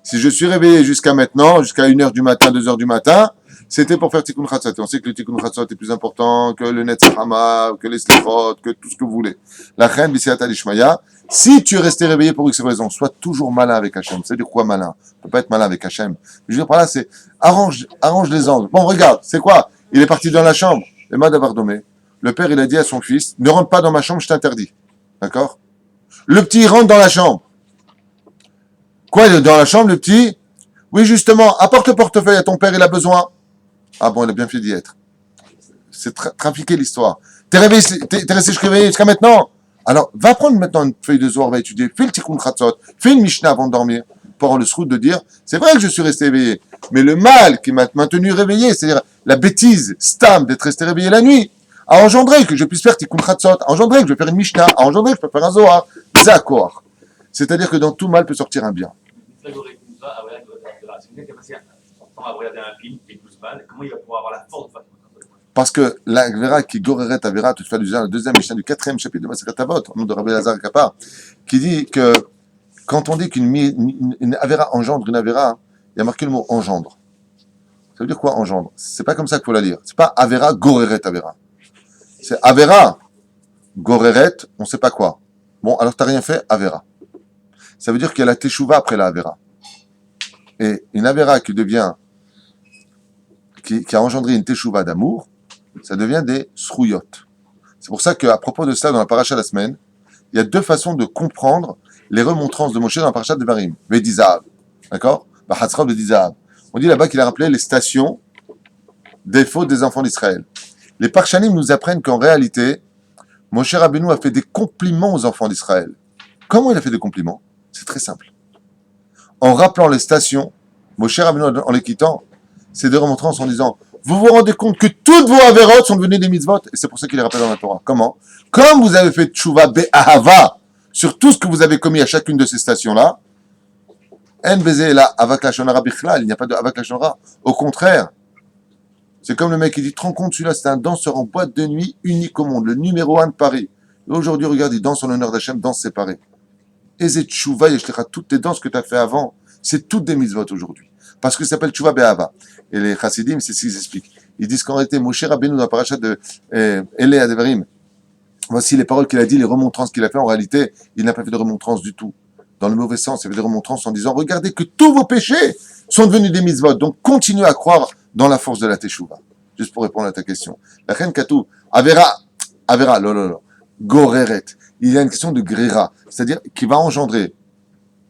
si je suis réveillé jusqu'à maintenant, jusqu'à 1h du matin, 2h du matin, c'était pour faire Tikkun Chatzot. Et on sait que le Tikkun Chatzot est plus important que le Netzachama, que les Slichot, que tout ce que vous voulez. La Chen, Bisiata Lishmaya, si tu es resté réveillé pour X raison, sois toujours malin avec Hachem. C'est dire quoi malin? On peut pas être malin avec Hachem. Je veux dire par là, c'est arrange les angles. Bon, regarde, c'est quoi? Il est parti dans la chambre. Et Madavardomé. Le père, il a dit à son fils, ne rentre pas dans ma chambre, je t'interdis. D'accord? Le petit, il rentre dans la chambre. Quoi, il est dans la chambre, le petit? Oui, justement, apporte le portefeuille à ton père, il a besoin. Ah bon, il a bien fait d'y être. C'est trafiquer l'histoire. T'es resté jusqu'à maintenant? Alors, va prendre maintenant une feuille de Zohar, va étudier, fais le Tikkun Chatzot, fais une Mishnah avant de dormir, pour avoir le srout de dire, c'est vrai que je suis resté éveillé, mais le mal qui m'a maintenu réveillé, c'est-à-dire la bêtise, stam, d'être resté réveillé la nuit, a engendré que je puisse faire Tikkun Chatzot, a engendré que je vais faire une Mishnah, a engendré que je peux faire un Zohar. Zakor. C'est-à-dire que dans tout mal peut sortir un bien. C'est quelqu'un qui a passé son temps à regarder un film, qui est 12 balles, comment il va pouvoir avoir la force de faire Parce que la Vera qui goreret Avera, tu fais le deuxième Mishnah du 4e chapitre de Masechet Avot, au nom de Rabbi Lazar Kapar, qui dit que quand on dit qu'une Avera engendre une Avera, il y a marqué le mot engendre. Ça veut dire quoi engendre? C'est pas comme ça qu'il faut la lire. C'est pas Avera goreret Avera. C'est Avera goreret, on sait pas quoi. Bon, alors t'as rien fait, Avera. Ça veut dire qu'il y a la Teshuvah après la Avera. Et une Avera qui devient, qui a engendré une Teshuvah d'amour, ça devient des Srouyot. C'est pour ça qu'à propos de cela, dans la paracha de la semaine, il y a deux façons de comprendre les remontrances de Moshe dans la paracha de Devarim. Vedizahav. D'accord? Bahatzrav Vedizahav. On dit là-bas qu'il a rappelé les stations des fautes des enfants d'Israël. Les Parshanim nous apprennent qu'en réalité, Moshe Rabbeinu a fait des compliments aux enfants d'Israël. Comment il a fait des compliments? C'est très simple. En rappelant les stations, Moshe Rabbeinu, en les quittant, c'est des remontrances en disant « Vous vous rendez compte que toutes vos avérotes sont devenues des mitzvot ?» Et c'est pour ça qu'il les rappelle dans la Torah. Comment? Comme vous avez fait tchouva be'ahava sur tout ce que vous avez commis à chacune de ces stations-là, en bezé la avak lachonara bichlal, il n'y a pas de avak lachonara. Au contraire, c'est comme le mec qui dit, te rends compte, celui-là, c'est un danseur en boîte de nuit unique au monde, le numéro 1 de Paris. Et aujourd'hui, regarde, il danse en l'honneur d'Hachem, danse séparée. Et c'est tchouva, toutes tes danses que tu as fait avant, c'est toutes des mitzvot aujourd'hui. Parce que ça s'appelle tchouva be'ahava. Et les chassidim, c'est ce qu'ils expliquent. Ils disent qu'en réalité, Moshe Rabbeinu, dans la paracha de Elé Adevarim, voici les paroles qu'il a dit, les remontrances qu'il a fait. En réalité, il n'a pas fait de remontrances du tout. Dans le mauvais sens, il fait des remontrances en disant, regardez que tous vos péchés sont devenus des mitzvot. Donc, continuez à croire dans la force de la teshuva. Juste pour répondre à ta question. La reine Katou, Avera, lolo, Goreret. Il y a une question de grira, c'est-à-dire qui va engendrer.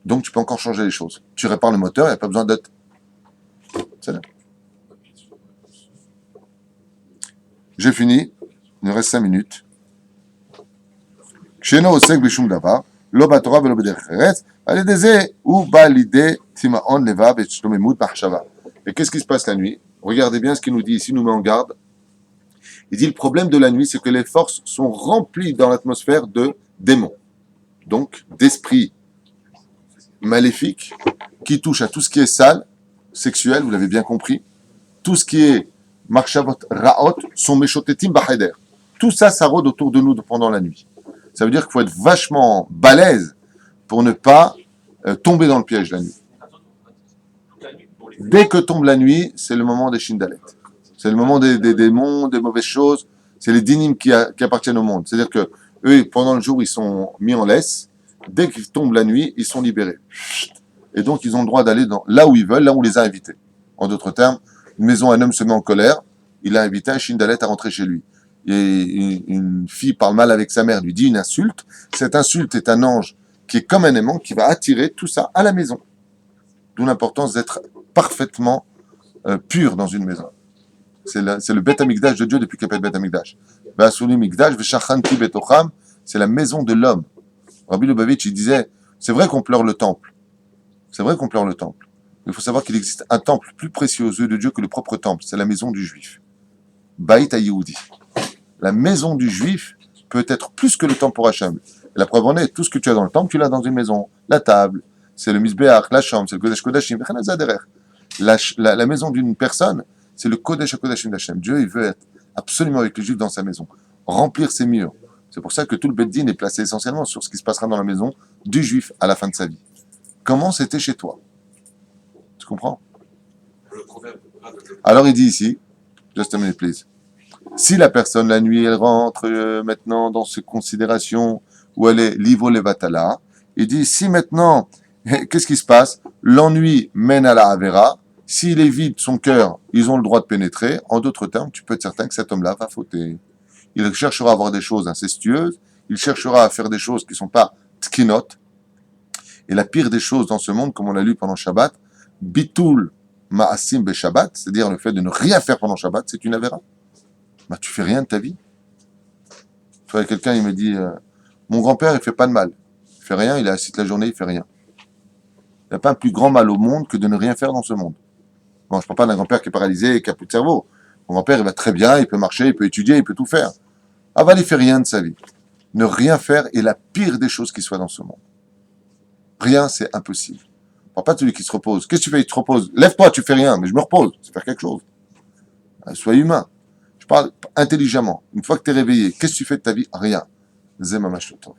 Donc, tu peux encore changer les choses. Tu répares le moteur, il n'y a pas besoin d'être. C'est là. J'ai fini. Il me reste 5 minutes. Sheno osek b'shum davar. לא בתורה ולא בדרך ארץ, על ידי זה הוא בא לידי תימאון לבב ושלוממות מחשבה. Et qu'est-ce qui se passe la nuit? Regardez bien ce qu'il nous dit ici, nous met en garde. Il dit le problème de la nuit, c'est que les forces sont remplies dans l'atmosphère de démons, donc d'esprits maléfiques qui touchent à tout ce qui est sale, sexuel, vous l'avez bien compris, tout ce qui est marchavot raot, sont meshotetim b'cheder. Tout ça, ça rôde autour de nous pendant la nuit. Ça veut dire qu'il faut être vachement balèze pour ne pas tomber dans le piège la nuit. Dès que tombe la nuit, c'est le moment des Shindalet. C'est le moment des démons, des mauvaises choses. C'est les dynimes qui appartiennent au monde. C'est-à-dire que eux, pendant le jour, ils sont mis en laisse. Dès qu'ils tombent la nuit, ils sont libérés. Et donc, ils ont le droit d'aller là où ils veulent, là où on les a invités. En d'autres termes, une maison, un homme se met en colère. Il a invité un Shindalet à rentrer chez lui. Et une fille parle mal avec sa mère, lui dit une insulte. Cette insulte est un ange qui est comme un aimant qui va attirer tout ça à la maison. D'où l'importance d'être parfaitement pur dans une maison. C'est le Beth Amikdash de Dieu depuis qu'il appelle Beth Amikdash. C'est la maison de l'homme. Rabbi Lubavitch, il disait, c'est vrai qu'on pleure le temple. C'est vrai qu'on pleure le temple. Mais il faut savoir qu'il existe un temple plus précieux aux yeux de Dieu que le propre temple. C'est la maison du juif. Baït HaYehudi. La maison du juif peut être plus que le temple pour Hachem. La preuve en est, tout ce que tu as dans le temple, tu l'as dans une maison. La table, c'est le misbéach, la chambre, c'est le Kodesh Kodashim. La maison d'une personne, c'est le Kodesh Kodashim d'Hachem. Dieu, il veut être absolument avec les juifs dans sa maison. Remplir ses murs. C'est pour ça que tout le Beddin est placé essentiellement sur ce qui se passera dans la maison du juif à la fin de sa vie. Comment c'était chez toi? Tu comprends? Alors il dit ici, just a minute please. Si la personne, la nuit, elle rentre maintenant dans ces considérations où elle est livo levatala, il dit, si maintenant, qu'est-ce qui se passe? L'ennui mène à la avera. S'il est vide, son cœur, ils ont le droit de pénétrer. En d'autres termes, tu peux être certain que cet homme-là va fauter. Il cherchera à avoir des choses incestueuses, il cherchera à faire des choses qui ne sont pas tkinot. Et la pire des choses dans ce monde, comme on l'a lu pendant Shabbat, bitul ma'asim be Shabbat, c'est-à-dire le fait de ne rien faire pendant Shabbat, c'est une avera. Bah, tu fais rien de ta vie. Quelqu'un, il me dit, mon grand-père, il fait pas de mal. Il fait rien, il est assis toute la journée, il fait rien. Il n'y a pas un plus grand mal au monde que de ne rien faire dans ce monde. Bon, je ne parle pas d'un grand-père qui est paralysé et qui n'a plus de cerveau. Mon grand-père, il va très bien, il peut marcher, il peut étudier, il peut tout faire. Ah, bah, il fait rien de sa vie. Ne rien faire est la pire des choses qui soit dans ce monde. Rien, c'est impossible. Je ne parle pas de celui qui se repose. Qu'est-ce que tu fais? Il te repose. Lève-toi, tu fais rien, mais je me repose. C'est faire quelque chose. Sois humain. Je parle intelligemment. Une fois que tu es réveillé, qu'est-ce que tu fais de ta vie? Rien. Zemamashotov.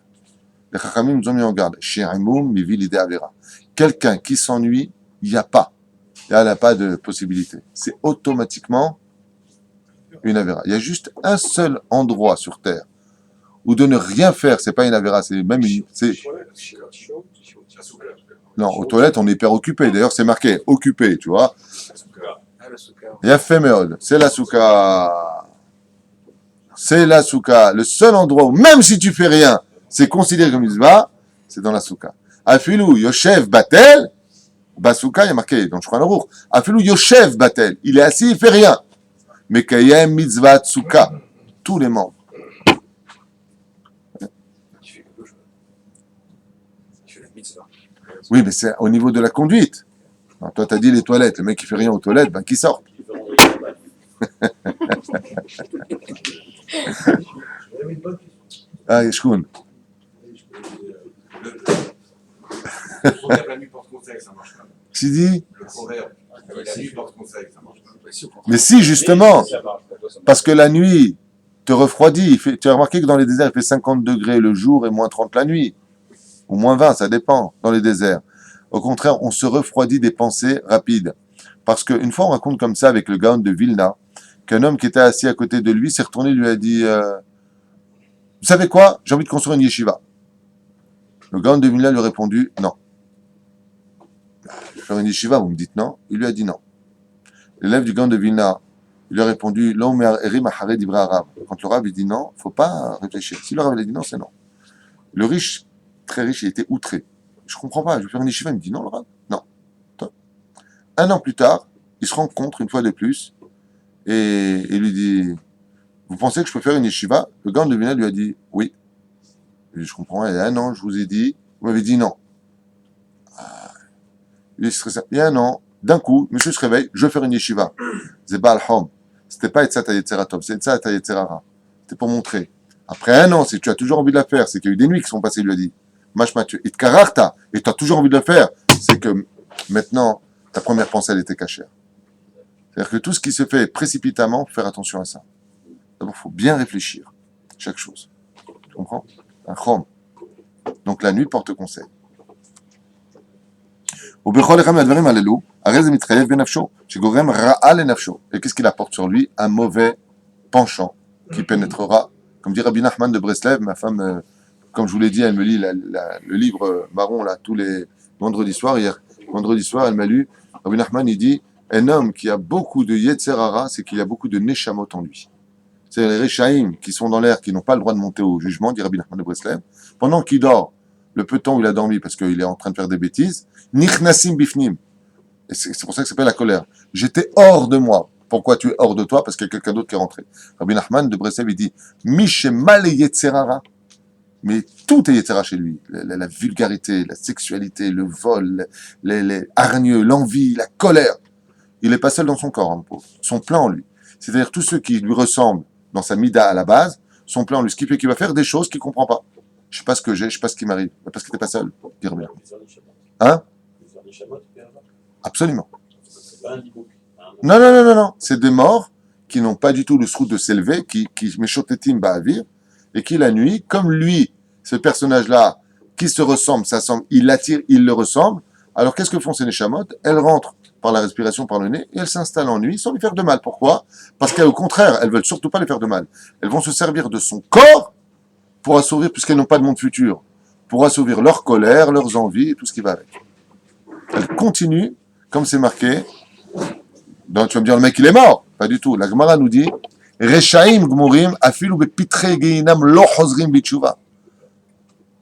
Les Chachamim nous ont mis en garde. She'aimoum mivi l'idée avera. Quelqu'un qui s'ennuie, il n'y a pas. Il n'y a pas de possibilité. C'est automatiquement une avera. Il y a juste un seul endroit sur Terre ou de ne rien faire, c'est pas une avéra, c'est même une... Non, aux toilettes, on est hyper occupé. D'ailleurs, c'est marqué occupé, tu vois. Ah, la souka. Il y a fait méode. C'est la souka. C'est la souka. Le seul endroit où, même si tu fais rien, c'est considéré comme mitzvah, c'est dans la souka. Afilou Yoshev Batel, Basouka, il y a marqué dans le Shulchan Aruch. Afilou Yoshev Batel, il est assis, il fait rien. Mais Kayem Mitzvah Souka, tous les membres. Tu fais quelque chose. Tu fais la mitzvah. Oui, mais c'est au niveau de la conduite. Alors, toi, t'as dit les toilettes. Le mec qui fait rien aux toilettes, ben, qui sort. Ah, Shkoun. Le proverbe, la nuit porte conseil, ça marche pas. Tu dis? Le proverbe, la nuit porte conseil, ça marche pas. Bah, si, au contraire. Mais si, justement, Ça marche, pour toi, ça marche. parce que la nuit te refroidit. Tu as remarqué que dans les déserts, il fait 50 degrés le jour et moins 30 la nuit. Ou moins 20, ça dépend, dans les déserts. Au contraire, on se refroidit des pensées rapides. Parce qu'une fois, on raconte comme ça avec le Gaon de Vilna, qu'un homme qui était assis à côté de lui s'est retourné et lui a dit vous savez quoi? J'ai envie de construire une yeshiva. Le Gaon de Vilna lui a répondu non. Je vais faire une yeshiva, vous me dites non? Il lui a dit non. L'élève du Gaon de Vilna, il lui a répondu l'homme erim ahare divrei arav. Quand le Rav il dit non, faut pas réfléchir. Si le Rav il a dit non, c'est non. Le riche, très riche, il était outré. Je comprends pas, je vais faire une yeshiva. Il me dit non, le Rav. Non. Toi. Un an plus tard, ils se rencontrent une fois de plus et il lui dit vous pensez que je peux faire une yeshiva? Le Gaon de Vilna lui a dit oui. Il dit, je comprends, il y a un an, je vous ai dit, vous m'avez dit non. Il est stressé. Il y a un an, d'un coup, monsieur se réveille, je veux faire une yeshiva. C'est Baal Hom. C'était pas Etzat Yetzeratov, c'est Etzat Yetzerara. C'était pour montrer. Après un an, si tu as toujours envie de la faire, c'est qu'il y a eu des nuits qui sont passées, il lui a dit. Mashmathieu, et Kararta, et tu as toujours envie de le faire, c'est que maintenant, ta première pensée, elle était cachée. C'est-à-dire que tout ce qui se fait précipitamment, faut faire attention à ça. D'abord, il faut bien réfléchir. Chaque chose. Tu comprends? Un chom. Donc la nuit porte conseil. ובכל אחד מהדברים הללו, הרי זה מתחייב בנפשו, שגורם רעה לנפשו. Et qu'est-ce qu'il apporte sur lui? Un mauvais penchant qui pénétrera. Comme dit Rabbi Nachman de Breslev, ma femme, comme je vous l'ai dit, elle me lit le livre marron là tous les vendredis soirs. Hier, vendredi soir, elle m'a lu. Rabbi Nachman, il dit, un homme qui a beaucoup de Yetzer Hara, c'est qu'il y a beaucoup de Neshamot en lui. C'est les Rechaim qui sont dans l'air, qui n'ont pas le droit de monter au jugement, dit Rabbi Nachman de Breslev. Pendant qu'il dort, le peu de temps où il a dormi parce qu'il est en train de faire des bêtises, Nichnasim bifnim. Et c'est pour ça que ça s'appelle la colère. J'étais hors de moi. Pourquoi tu es hors de toi? Parce qu'il y a quelqu'un d'autre qui est rentré. Rabbi Nachman de Breslev, il dit, Mishemal Yetzerara. Mais tout est Yetzera chez lui. La vulgarité, la sexualité, le vol, les hargneux, l'envie, la colère. Il n'est pas seul dans son corps, hein, pauvre. Son plan en lui. C'est-à-dire tous ceux qui lui ressemblent dans sa mida à la base, son plan en lui. Ce qui fait qu'il va faire des choses qu'il ne comprend pas. Je ne sais pas ce que j'ai, je ne sais pas ce qui m'arrive. Parce que tu n'es pas seul, dire bien. Hein? Absolument. Non. C'est des morts qui n'ont pas du tout le srout de s'élever, qui méchotetim ba'avir, et qui la nuit, comme lui, ce personnage-là, qui se ressemble, ça semble, il l'attire, il le ressemble. Alors qu'est-ce que font ces neshamot? Elles rentrent par la respiration, par le nez, et elles s'installent en nuit sans lui faire de mal. Pourquoi? Parce qu'au contraire, elles veulent surtout pas lui faire de mal. Elles vont se servir de son corps pour assouvir, puisqu'elles n'ont pas de monde futur, pour assouvir leur colère, leurs envies et tout ce qui va avec. Elles continuent, comme c'est marqué. Donc tu vas me dire, le mec il est mort. Pas du tout. La Gemara nous dit, Rechaim gmurim afilu bepitre geinam lo chozrim bitshuva.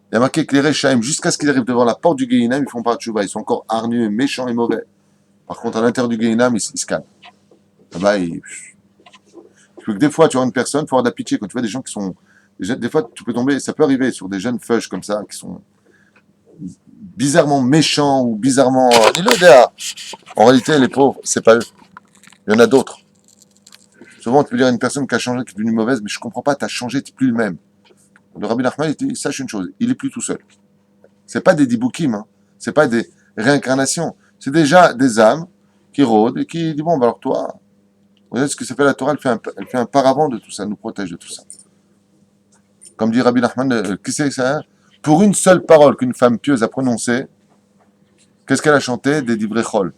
Il y a marqué que les Rechaim, jusqu'à ce qu'ils arrivent devant la porte du Geinam, ils font pas de tshuva. Ils sont encore hargneux, méchants et mauvais. Par contre, à l'intérieur du Geinam, ils se calment. Là-bas, des fois, tu vois une personne, il faut avoir de la pitié. Quand tu vois des gens qui sont... Des fois, tu peux tomber, ça peut arriver sur des jeunes feuches comme ça, qui sont bizarrement méchants ou bizarrement... En réalité, les pauvres, c'est pas eux. Il y en a d'autres. Souvent, tu peux dire à une personne qui a changé, qui est devenue mauvaise, mais je comprends pas, tu as changé, tu n'es plus le même. Le Rabbi Nachman, il dit, sache une chose, il est plus tout seul. C'est pas des dibukim, hein. C'est pas des réincarnations. C'est déjà des âmes qui rôdent et qui disent, bon, bah alors toi, vous savez ce que ça fait la Torah, elle fait un paravent de tout ça, elle nous protège de tout ça. Comme dit Rabbi Nachman, qui c'est ça? Pour une seule parole qu'une femme pieuse a prononcée, qu'est-ce qu'elle a chanté? Des divrei chol.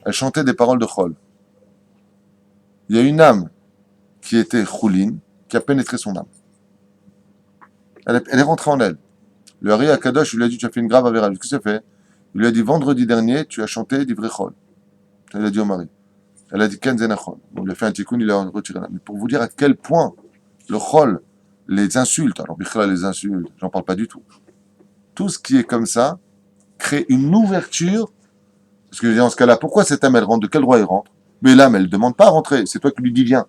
Elle chantait des paroles de chol. Il y a une âme qui était choulin, qui a pénétré son âme. Elle est rentrée en elle. Le Hari Akadosh, il lui a dit, tu as fait une grave avéra. Qu'est-ce que ça fait? Il lui a dit, vendredi dernier, tu as chanté d'Ivrei Chol. Il a dit au mari. Elle a dit, Ken Zenachol. Il lui a fait un tikkun, il a retiré là. Mais pour vous dire à quel point le Chol, les insultes, alors Bichla, les insultes, j'en parle pas du tout. Tout ce qui est comme ça crée une ouverture. Parce que dans ce cas-là, pourquoi cette âme, elle rentre? De quel droit elle rentre? Mais l'âme, elle ne demande pas à rentrer. C'est toi qui lui dis, viens.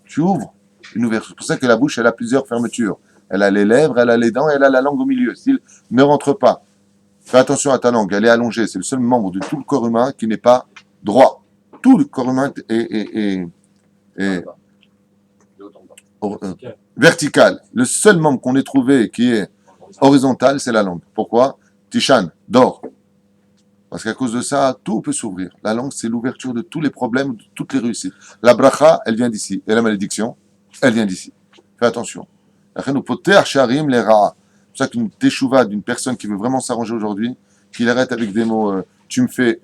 Tu ouvres une ouverture. C'est pour ça que la bouche, elle a plusieurs fermetures. Elle a les lèvres, elle a les dents, elle a la langue au milieu. S'il ne rentre pas, fais attention à ta langue, elle est allongée. C'est le seul membre de tout le corps humain qui n'est pas droit. Tout le corps humain est vertical. Le seul membre qu'on ait trouvé qui est horizontal, c'est la langue. Pourquoi? Tishan, dors. Parce qu'à cause de ça, tout peut s'ouvrir. La langue, c'est l'ouverture de tous les problèmes, de toutes les réussites. La bracha, elle vient d'ici. Et la malédiction, elle vient d'ici. Fais attention. C'est pour ça qu'une teshuva d'une personne qui veut vraiment s'arranger aujourd'hui, qu'il arrête avec des mots, tu me fais,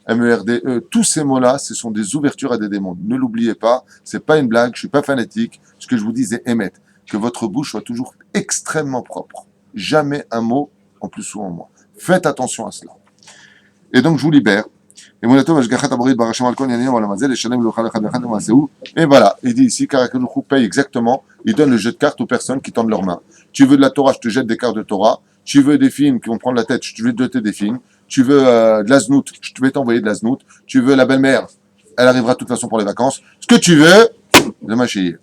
MERDE, tous ces mots-là, ce sont des ouvertures à des démons. Ne l'oubliez pas, c'est pas une blague, je suis pas fanatique. Ce que je vous dis, c'est émettre. Que votre bouche soit toujours extrêmement propre. Jamais un mot en plus ou en moins. Faites attention à cela. Et donc, je vous libère. Et voilà, il dit ici, Karakadoukou paye exactement, il donne le jeu de cartes aux personnes qui tendent leurs mains. Tu veux de la Torah, je te jette des cartes de Torah. Tu veux des films qui vont prendre la tête, je vais te doter des films. Tu veux de la znout, je vais t'envoyer de la znout. Tu veux la belle-mère, elle arrivera de toute façon pour les vacances. Ce que tu veux, de ma chérie.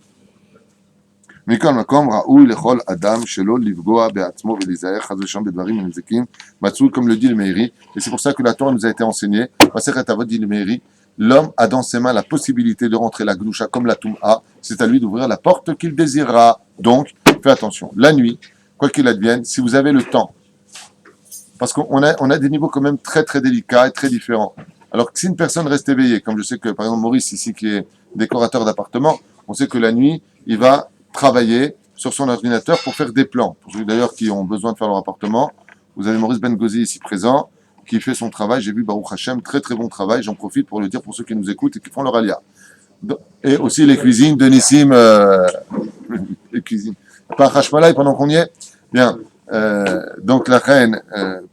מכל מקום ראוי לכל אדם שלא לפגוע בעצמו ולהיזהר חס ושלום בדברים הנזקים מצוי comme le dit le Meiri, et c'est pour ça que la Torah nous a été enseignée. Masechet Avot dit le Meiri, l'homme a dans ses mains la possibilité de rentrer la Gdusha comme la Toum'a, c'est à lui d'ouvrir la porte qu'il désirera. Donc, fais attention. La nuit, quoi qu'il advienne, si vous avez le temps, parce qu'on a des niveaux quand même très très délicats et très différents. Alors que si une personne reste éveillée, comme je sais que par exemple Maurice ici qui est décorateur d'appartement, on sait que la nuit, il va travailler sur son ordinateur pour faire des plans. Pour ceux d'ailleurs qui ont besoin de faire leur appartement, vous avez Maurice Ben-Gozi ici présent, qui fait son travail. J'ai vu Baruch Hashem, très très bon travail. J'en profite pour le dire pour ceux qui nous écoutent et qui font leur alia. Et aussi les cuisines de Nissim, les cuisines. Par Hashmalai pendant qu'on y est. Bien. Donc la reine,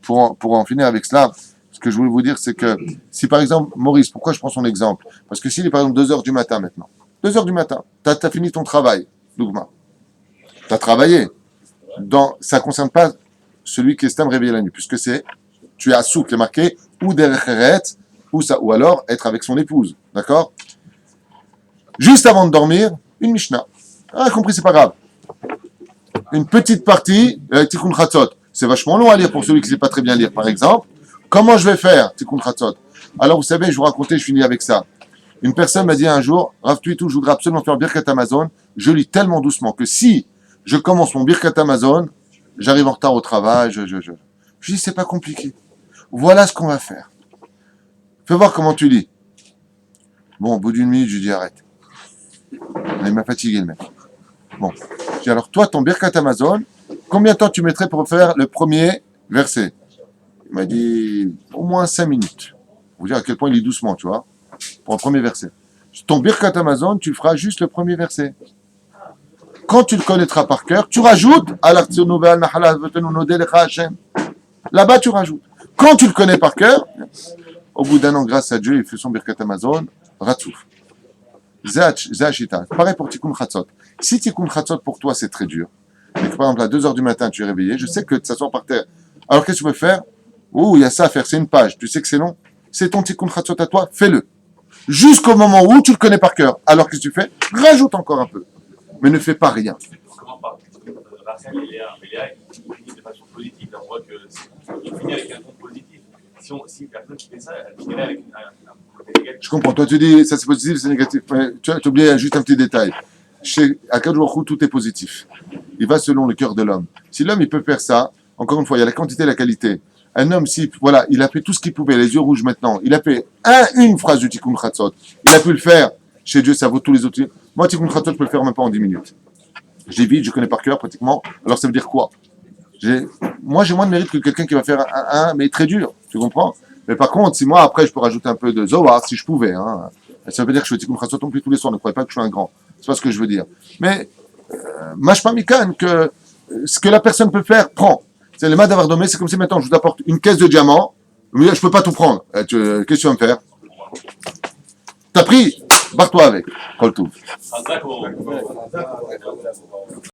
pour en finir avec cela, ce que je voulais vous dire, c'est que si par exemple, Maurice, pourquoi je prends son exemple? Parce que s'il est par exemple 2h du matin maintenant, 2h du matin, t'as fini ton travail, Dougma. Tu as travaillé. Ça ne concerne pas celui qui estime réveiller la nuit, puisque tu es à souk, qui est marqué, ou derecheret, ou alors être avec son épouse. D'accord? Juste avant de dormir, une Mishnah. Ah, compris, c'est pas grave. Une petite partie, Tikkun Chatzot. C'est vachement long à lire pour celui qui ne sait pas très bien lire, par exemple. Comment je vais faire, Tikkun Chatzot? Alors, vous savez, je vous racontais, je finis avec ça. Une personne m'a dit un jour, Rav Tuitou, je voudrais absolument faire Birkat Amazon. Je lis tellement doucement que si je commence mon Birkat Amazon, j'arrive en retard au travail. Je dis, c'est pas compliqué. Voilà ce qu'on va faire. Fais voir comment tu lis. Bon, au bout d'une minute, je dis, arrête. Il m'a fatigué, le mec. Bon. Je dis, alors, toi, ton Birkat Amazon, combien de temps tu mettrais pour faire le premier verset? Il m'a dit, au moins 5 minutes. Vous dire à quel point il lit doucement, tu vois. Pour le premier verset. Ton Birkat Amazon, tu feras juste le premier verset. Quand tu le connaîtras par cœur, tu rajoutes là-bas, tu rajoutes. Quand tu le connais par cœur, au bout d'un an, grâce à Dieu, il fait son Birkat Amazon, Ratsouf. Zachita. Pareil pour Tikkun Chatzot. Si Tikkun Chatzot pour toi c'est très dur, et que par exemple à 2h du matin tu es réveillé, je sais que de s'asseoir par terre. Alors qu'est-ce que tu peux faire? Oh, il y a ça à faire, c'est une page. Tu sais que c'est long. C'est ton Tikkun Chatzot à toi, fais-le. Jusqu'au moment où tu le connais par cœur. Alors qu'est-ce que tu fais? Rajoute encore un peu. Mais ne fais pas rien. Comment par Rachel et Léa, il finit de façon positive. On voit qu'il finit avec un ton positif. Si une personne qui fait ça, elle finirait avec un côté négatif. Je comprends. Toi, tu dis ça c'est positif, c'est négatif. Mais tu as oublié juste un petit détail. Chez Akadosh Baruch Hu, tout est positif. Il va selon le cœur de l'homme. Si l'homme il peut faire ça, encore une fois, il y a la quantité et la qualité. Un homme, si, voilà, il a fait tout ce qu'il pouvait, les yeux rouges maintenant, il a fait une phrase du Tikkun Chatzot. Il a pu le faire. Chez Dieu, ça vaut tous les autres. Moi, Tikkun Chatzot, je peux le faire même pas en 10 minutes. J'ai vite, je connais par cœur pratiquement. Alors, ça veut dire quoi? Moi, j'ai moins de mérite que quelqu'un qui va faire mais très dur. Tu comprends? Mais par contre, si moi, après, je peux rajouter un peu de Zohar, si je pouvais, hein. Ça veut dire que je fais Tikkun Chatzot non plus tous les soirs. Ne croyez pas que je suis un grand. C'est pas ce que je veux dire. Mais, Mashma Mikan, que ce que la personne peut faire, prends. C'est le mal d'avoir dommé, c'est comme si maintenant je vous apporte une caisse de diamants, vous me dites, je peux pas tout prendre. Qu'est-ce que tu vas me faire? T'as pris? Barre-toi avec. Kol Tov. Chazak ou-